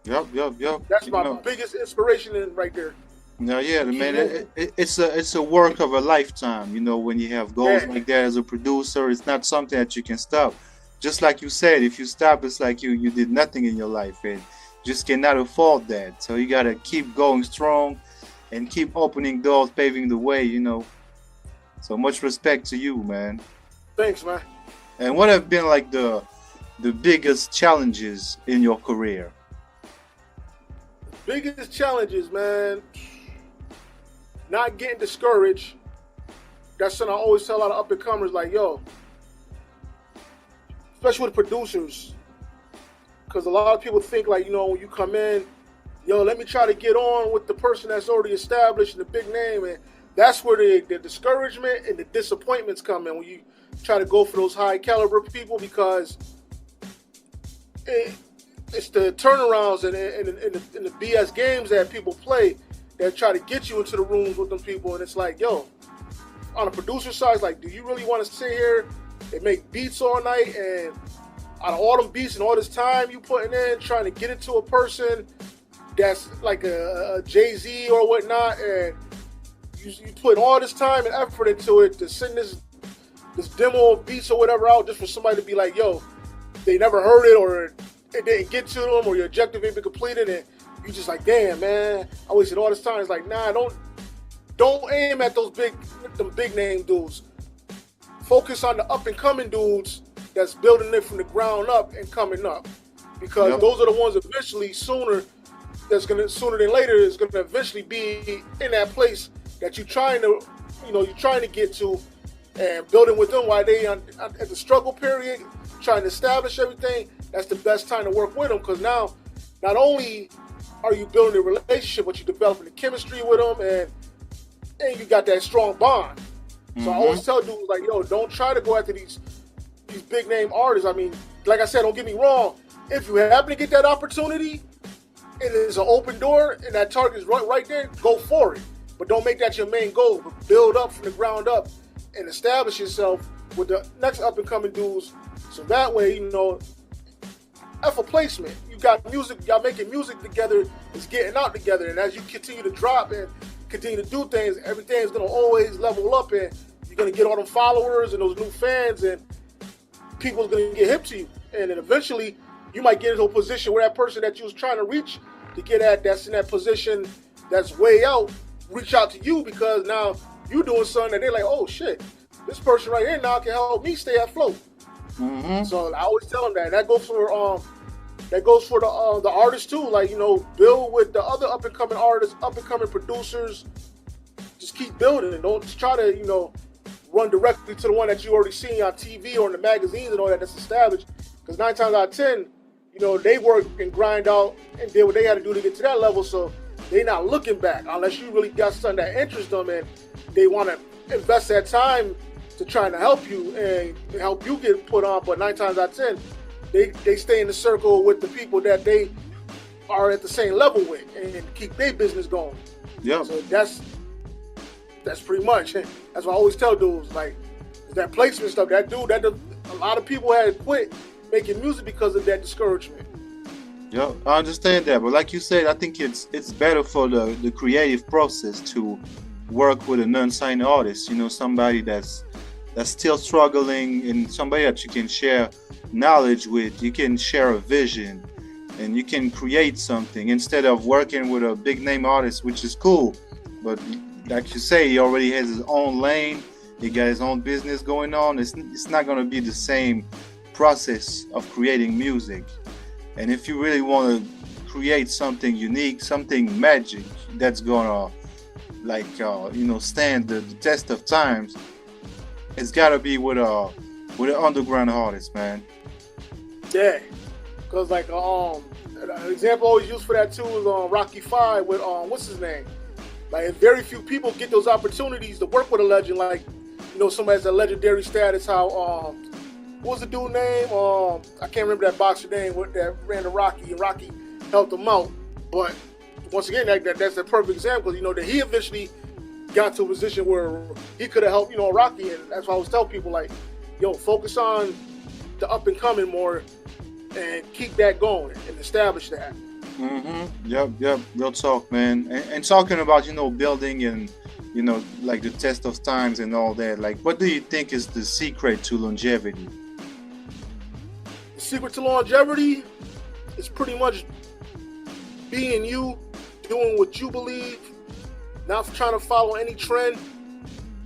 Yep.
That's my biggest inspiration right there.
No, yeah, man, it's a work of a lifetime. You know, when you have goals like that as a producer, it's not something that you can stop. Just like you said, if you stop, it's like you did nothing in your life and just cannot afford that. So you gotta keep going strong and keep opening doors, paving the way. You know, so much respect to you, man.
Thanks, man.
And what have been like the biggest challenges in your career?
Biggest challenges, man. Not getting discouraged. That's something I always tell a lot of up-and-comers, like, yo, especially with producers, because a lot of people think, like, you know, when you come in, yo, let me try to get on with the person that's already established and the big name, and that's where the discouragement and the disappointments come in when you try to go for those high caliber people, because it's the turnarounds and the BS games that people play that try to get you into the rooms with them people. And it's like, yo, on the producer side, it's like, do you really want to sit here and make beats all night, and out of all them beats and all this time you putting in trying to get it to a person that's like a Jay-Z or whatnot, and you put all this time and effort into it to send this demo of beats or whatever out just for somebody to be like, yo, they never heard it, or it didn't get to them, or your objective ain't been completed, and you just like, damn, man, I wasted all this time. It's like, nah, don't aim at them big name dudes. Focus on the up and coming dudes that's building it from the ground up and coming up, because those are the ones eventually sooner than later is gonna eventually be in that place that you're trying to get to, and building with them while they at the struggle period, trying to establish everything. That's the best time to work with them, because now not only are you building a relationship, but you're developing the chemistry with them, and you got that strong bond. So I always tell dudes, like, yo, don't try to go after these big name artists. I mean, like I said, don't get me wrong. If you happen to get that opportunity, it is an open door, and that target is right there, go for it. but don't make that your main goal. But build up from the ground up and establish yourself with the next up and coming dudes. So that way, you know, F a placement. You got music, y'all making music together, it's getting out together. And as you continue to drop and continue to do things, everything's gonna always level up, and you're gonna get all them followers and those new fans, and people's gonna get hip to you. And then eventually you might get into a position where that person that you was trying to reach to get at, that's in that position that's way out, reach out to you because now you doing something that they're like, oh shit, this person right here now can help me stay afloat.
Mm-hmm.
So I always tell them that. That goes for the artists too. Like, you know, build with the other up and coming artists, up and coming producers. Just keep building. Don't try to, you know, run directly to the one that you already seen on TV or in the magazines and all that's established. Because 9 times out of 10, you know, they work and grind out and did what they had to do to get to that level. So they're not looking back unless you really got something that interests them and they want to invest that time to trying to help you and help you get put on. But 9 times out of 10, they stay in the circle with the people that they are at the same level with and keep their business going.
Yeah.
So that's pretty much. That's what I always tell dudes, like, that placement stuff. A lot of people had quit making music because of that discouragement.
Yeah, I understand that, but like you said, I think it's better for the creative process to work with an unsigned artist. You know, somebody that's still struggling, and somebody that you can share knowledge with. You can share a vision, and you can create something instead of working with a big name artist, which is cool. But like you say, he already has his own lane. He got his own business going on. It's not going to be the same process of creating music. And if you really want to create something unique, something magic that's gonna stand the test of times, it's gotta be with an underground artist, man.
Yeah, cause like an example I always use for that too is Rocky 5 with what's his name? Like, very few people get those opportunities to work with a legend, like, you know, somebody has a legendary status. How what was the dude name? I can't remember that boxer name that ran to Rocky, and Rocky helped him out. But once again, that's a perfect example. You know, that he eventually got to a position where he could have helped, you know, Rocky, and that's why I always tell people, like, yo, focus on the up and coming more, and keep that going and establish that.
Mm-hmm. Yep. Real talk, man. And talking about, you know, building and, you know, like the test of times and all that. Like, what do you think is the secret to longevity?
The secret to longevity is pretty much being you, doing what you believe, not trying to follow any trend,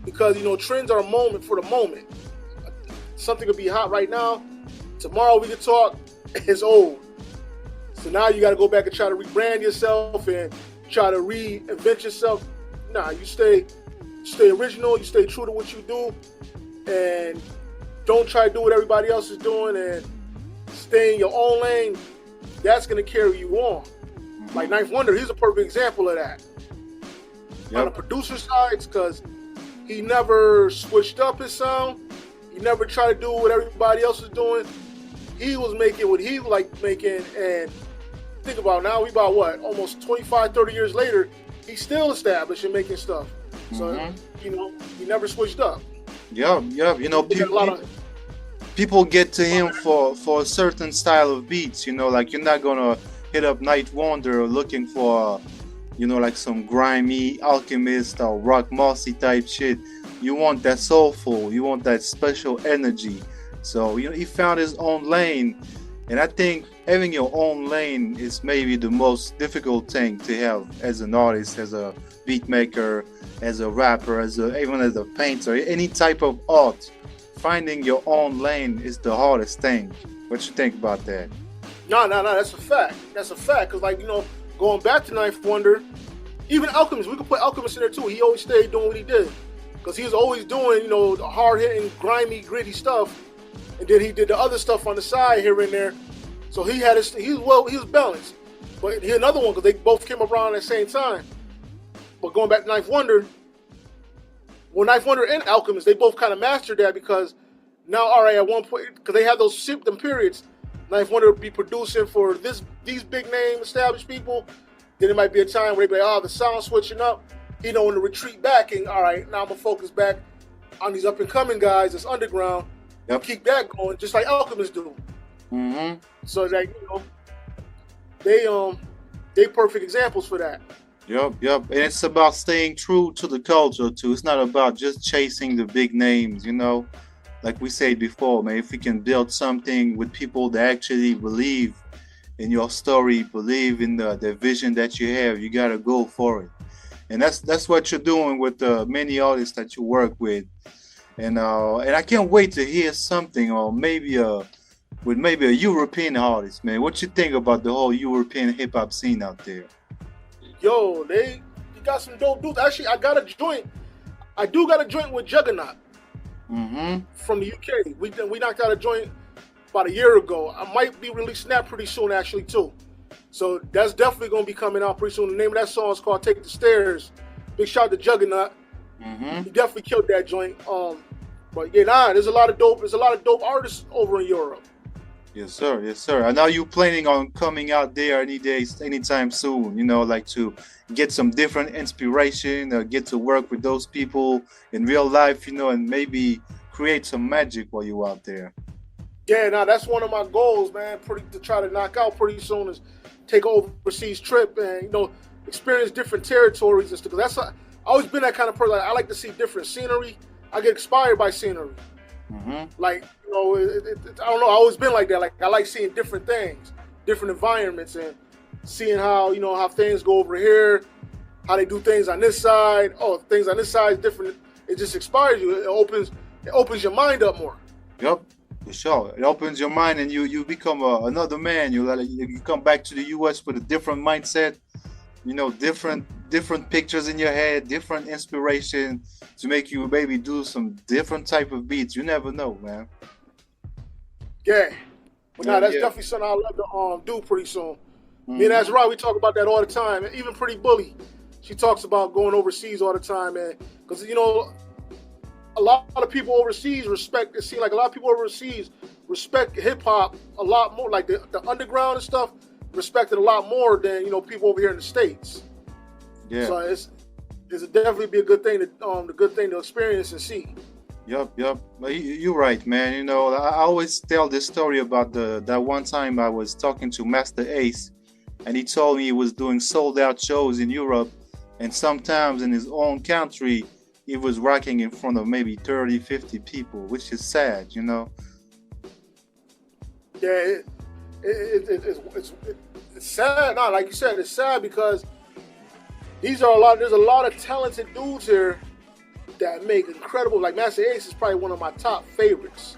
because, you know, trends are a moment for the moment. Something could be hot right now. Tomorrow we could talk, it's old. So now you got to go back and try to rebrand yourself and try to reinvent yourself. Nah, you stay original, you stay true to what you do, and don't try to do what everybody else is doing, and stay in your own lane. That's going to carry you on. Like Ninth Wonder, he's a perfect example of that. Yep. On the producer side, because he never switched up his sound. He never tried to do what everybody else was doing. He was making what he liked making, and think about now, we about what, almost 25, 30 years later, he's still established and making stuff. So, you know, he never switched up.
Yeah. You know, people get to him for a certain style of beats, you know, like you're not gonna hit up Night Wonder looking for, you know, like some grimy Alchemist or Rock Mossy type shit. You want that soulful, you want that special energy. So, you know, he found his own lane. And I think having your own lane is maybe the most difficult thing to have as an artist, as a beat maker, as a rapper, even as a painter, any type of art. Finding your own lane is the hardest thing. What you think about that?
No, that's a fact. That's a fact. Because, like, you know, going back to Ninth Wonder, even Alchemist, we could put Alchemist in there too. He always stayed doing what he did. Because he was always doing, you know, the hard-hitting, grimy, gritty stuff. And then he did the other stuff on the side here and there. So he was balanced. But here's another one, because they both came around at the same time. But going back to Ninth Wonder, well, Ninth Wonder and Alchemist, they both kind of mastered that, because now, all right, at one point, because they had those symptom periods, Ninth Wonder would be producing for these big name established people. Then it might be a time where they'd be like, the sound switching up. in the retreat back and all right, now I'm gonna focus back on these up and coming guys that's underground.
Yep.
Keep that going, just like Alchemists do.
Mm-hmm.
So that they perfect examples for that.
Yep. And it's about staying true to the culture too. It's not about just chasing the big names, Like we said before, man, if we can build something with people that actually believe in your story, believe in the vision that you have, you gotta go for it. And that's what you're doing with many artists that you work with. And I can't wait to hear something, or maybe a European artist, man. What you think about the whole European hip hop scene out there?
Yo, you got some dope dudes. Actually, I do got a joint with Juggernaut from the UK. We knocked out a joint about a year ago. I might be releasing that pretty soon, actually, too. So that's definitely gonna be coming out pretty soon. The name of that song is called "Take the Stairs." Big shout out to Juggernaut. He definitely killed that joint. But yeah, there's a lot of dope artists over in Europe.
Yes, sir. I know you planning on coming out there anytime soon, like to get some different inspiration, get to work with those people in real life, and maybe create some magic while you're out there.
Yeah, that's one of my goals, man, to try to knock out pretty soon is take an overseas trip and, experience different territories and stuff. Because I've always been that kind of person. Like, I like to see different scenery. I get inspired by scenery. Like, I don't know. I've always been like that. Like, I like seeing different things, different environments, and seeing how, how things go over here, how they do things on this side. Oh, things on this side is different. It just inspires you. It opens your mind up more.
Yep, for sure. It opens your mind, and you become another man. You come back to the U.S. with a different mindset. Different pictures in your head, different inspiration to make you maybe do some different type of beats. You never know, man.
Yeah. But that's definitely something I'd love to do pretty soon. Me and Azra, we talk about that all the time. And even Pretty Bully, she talks about going overseas all the time, man. Because, a lot of people overseas it seems like a lot of people overseas respect hip-hop a lot more. Like the underground and stuff, respected a lot more than people over here in the States.
Yeah.
So it's definitely be a good thing to experience and see.
Yep. You're right, man. I always tell this story about that one time I was talking to Master Ace, and he told me he was doing sold out shows in Europe, and sometimes in his own country he was rocking in front of maybe 30, 50 people, which is sad,
Yeah, it's sad. No, like you said, it's sad because there's a lot of talented dudes here that make incredible. Like Master Ace is probably one of my top favorites.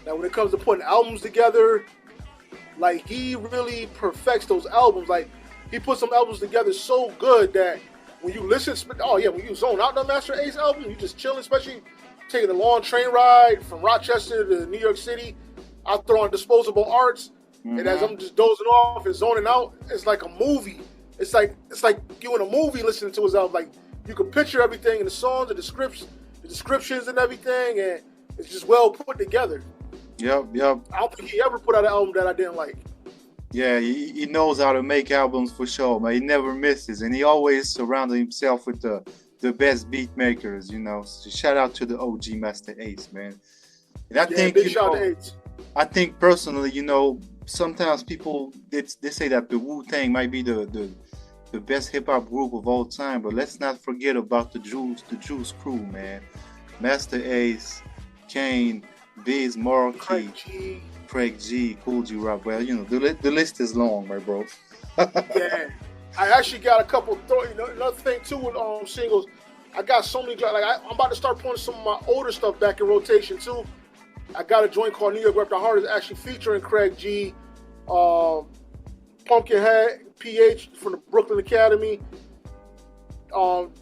Now, when it comes to putting albums together, like he really perfects those albums. Like he puts some albums together so good that when you listen, when you zone out the Master Ace album, you just chilling, especially taking a long train ride from Rochester to New York City. I throw on Disposable Arts, and as I'm just dozing off and zoning out, it's like a movie. It's like you in a movie listening to his album. Like you can picture everything in the songs, the descriptions and everything, and it's just well put together.
Yep.
I don't think he ever put out an album that I didn't like.
Yeah, he knows how to make albums for sure, man. He never misses, and he always surrounded himself with the best beat makers, So shout out to the OG Master Ace, man. And I think
big shout out to Ace.
I think personally, sometimes people they say that the Wu-Tang might be the best hip hop group of all time, but let's not forget about the Juice crew, man. Master Ace, Kane, Biz Markie, Craig G, Cool G Rob. Well, the list is long, my bro.
Yeah, I actually got a couple. Another thing too with singles, I got so many. Like I'm about to start putting some of my older stuff back in rotation too. I got a joint called New York Rep the Hardest, actually featuring Craig G, Pumpkinhead, PH from the Brooklyn Academy.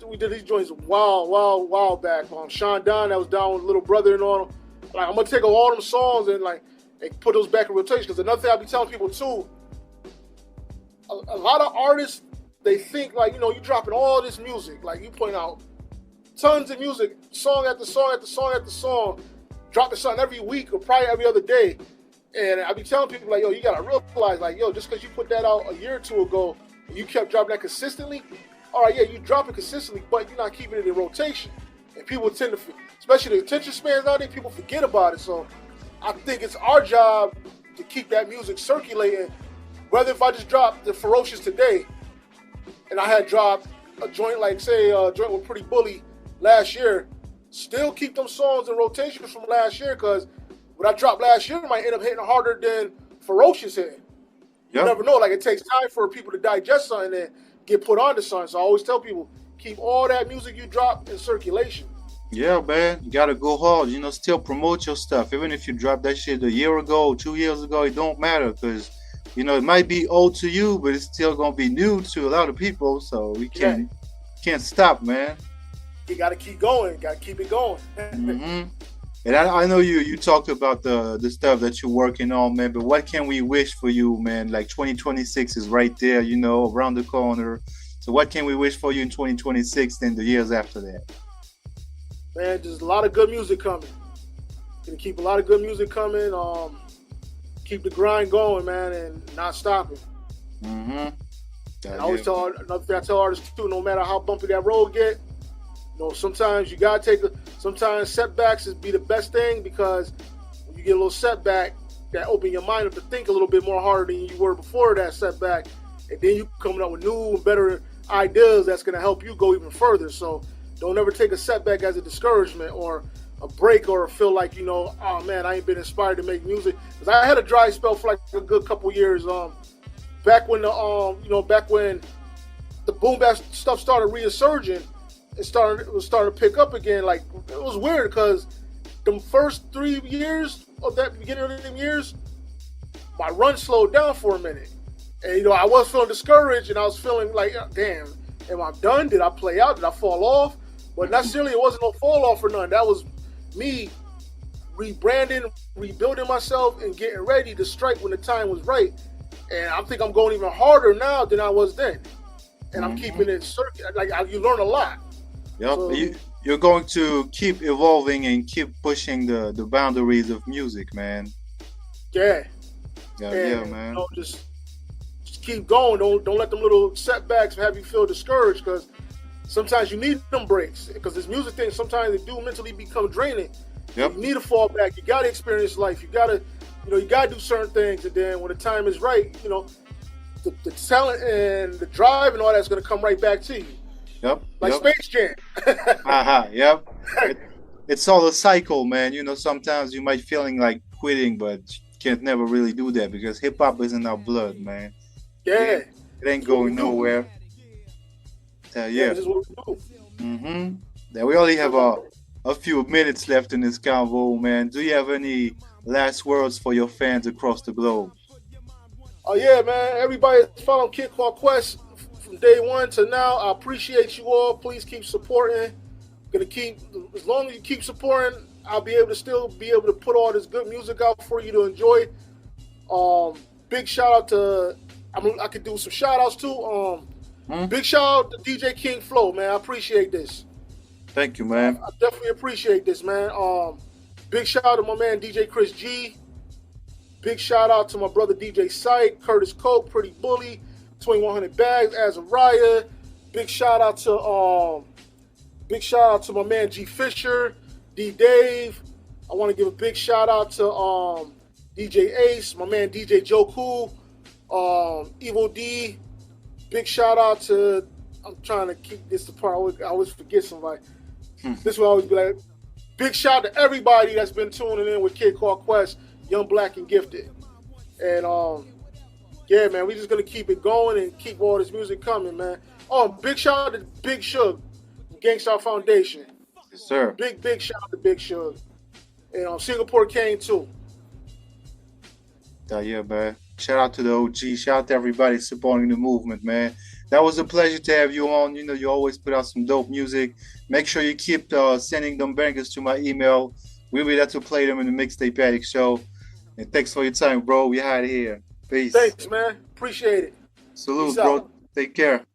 We did these joints a while back. Sean Don, that was down with Little Brother and all. Like I'm gonna take all them songs and put those back in rotation. Because another thing I be telling people too, a lot of artists, they think you dropping all this music, like you putting out tons of music, song after song after song after song, dropping something every week or probably every other day. And I be telling people you gotta realize just because you put that out a year or two ago and you kept dropping that consistently, all right, yeah, you drop it consistently, but you're not keeping it in rotation. And people tend to, especially the attention spans nowadays, people forget about it. So I think it's our job to keep that music circulating. Whether if I just dropped the Ferocious today, and I had dropped a joint like, say, a joint with Pretty Bully last year, still keep them songs in rotation from last year, because what I dropped last year might end up hitting harder than Ferocious hit. You never know. Like, it takes time for people to digest something and get put onto something. So I always tell people, keep all that music you drop in circulation.
Yeah, man, you gotta go hard. You know, still promote your stuff. Even if you dropped that shit a year ago, 2 years ago, it don't matter, because you know it might be old to you, but it's still gonna be new to a lot of people. So we can't stop, man.
You gotta keep going. Gotta keep it going.
Mm-hmm. And I know you talked about the stuff that you're working on, man. But what can we wish for you, man? Like 2026 is right there, you know, around the corner. So what can we wish for you in 2026 and the years after that?
Man, just a lot of good music coming. Gonna keep a lot of good music coming. Keep the grind going, man, and not stopping.
Mm-hmm.
And I always tell another thing I tell artists too, no matter how bumpy that road get, you know, sometimes you gotta sometimes setbacks is be the best thing, because when you get a little setback, that open your mind up to think a little bit more harder than you were before that setback, and then you coming up with new and better ideas that's gonna help you go even further. So don't ever take a setback as a discouragement or a break, or feel like, you know, oh man, I ain't been inspired to make music. Because I had a dry spell for like a good couple years. Back when back when the boom bap stuff started resurging, it was starting to pick up again. Like, it was weird, because the first 3 years of that beginning of them years, my run slowed down for a minute, and you know I was feeling discouraged, and I was feeling like, damn, am I done? Did I play out? Did I fall off? But necessarily, it wasn't no fall off or none. That was me rebranding, rebuilding myself, and getting ready to strike when the time was right. And I think I'm going even harder now than I was then. And I'm keeping it you learn a lot.
Yep. So, you're going to keep evolving and keep pushing the boundaries of music, man.
Yeah.
Yeah, man.
You know, just keep going. Don't let them little setbacks have you feel discouraged, because sometimes you need them breaks, because this music thing, sometimes it do mentally become draining.
Yep.
You need to fall back. You got to experience life. You got to do certain things, and then when the time is right, you know, the talent and the drive and all that's going to come right back to you.
Yep.
Like Space Jam.
Yep. It's all a cycle, man. You know, sometimes you might feeling like quitting, but you can't never really do that, because hip hop is in our blood, man.
Yeah.
It ain't going nowhere. Yeah.
This is what we do.
Mm-hmm. Then we only have a few minutes left in this convo, man. Do you have any last words for your fans across the globe?
Oh yeah, man. Everybody follow Kid Called Quest from day one to now. I appreciate you all. Please keep supporting. As long as you keep supporting, I'll be able to put all this good music out for you to enjoy. Big shout out to I could do some shout outs too. Big shout out to DJ King Flow, man. I appreciate this.
Thank you, man.
I definitely appreciate this, man. Big shout out to my man DJ Chris G. Big shout out to my brother DJ Sight, Curtis Coke, Pretty Bully, 2100 Bags, Azariah. Big shout out to my man G Fisher, D Dave. I want to give a big shout out to DJ Ace, my man DJ Joe Cool, Evil D. Big shout out to, I'm trying to keep this apart. I always forget somebody. This will always be like, big shout out to everybody that's been tuning in with Kid Called Quest, Young, Black, and Gifted. And yeah, man, we just gonna keep it going and keep all this music coming, man. Big shout out to Big Shug, Gangstar Foundation.
Yes, sir.
Big shout out to Big Shug. And Singapore Kane too.
Yeah, man. Shout out to the OG. Shout out to everybody supporting the movement, man. That was a pleasure to have you on. You know, you always put out some dope music. Make sure you keep sending them bangers to my email. We'll be there to play them in the Mixtape Addict show. And thanks for your time, bro. We out of here. Peace.
Thanks, man. Appreciate it.
Salute,
Peace
bro.
out.
Take care.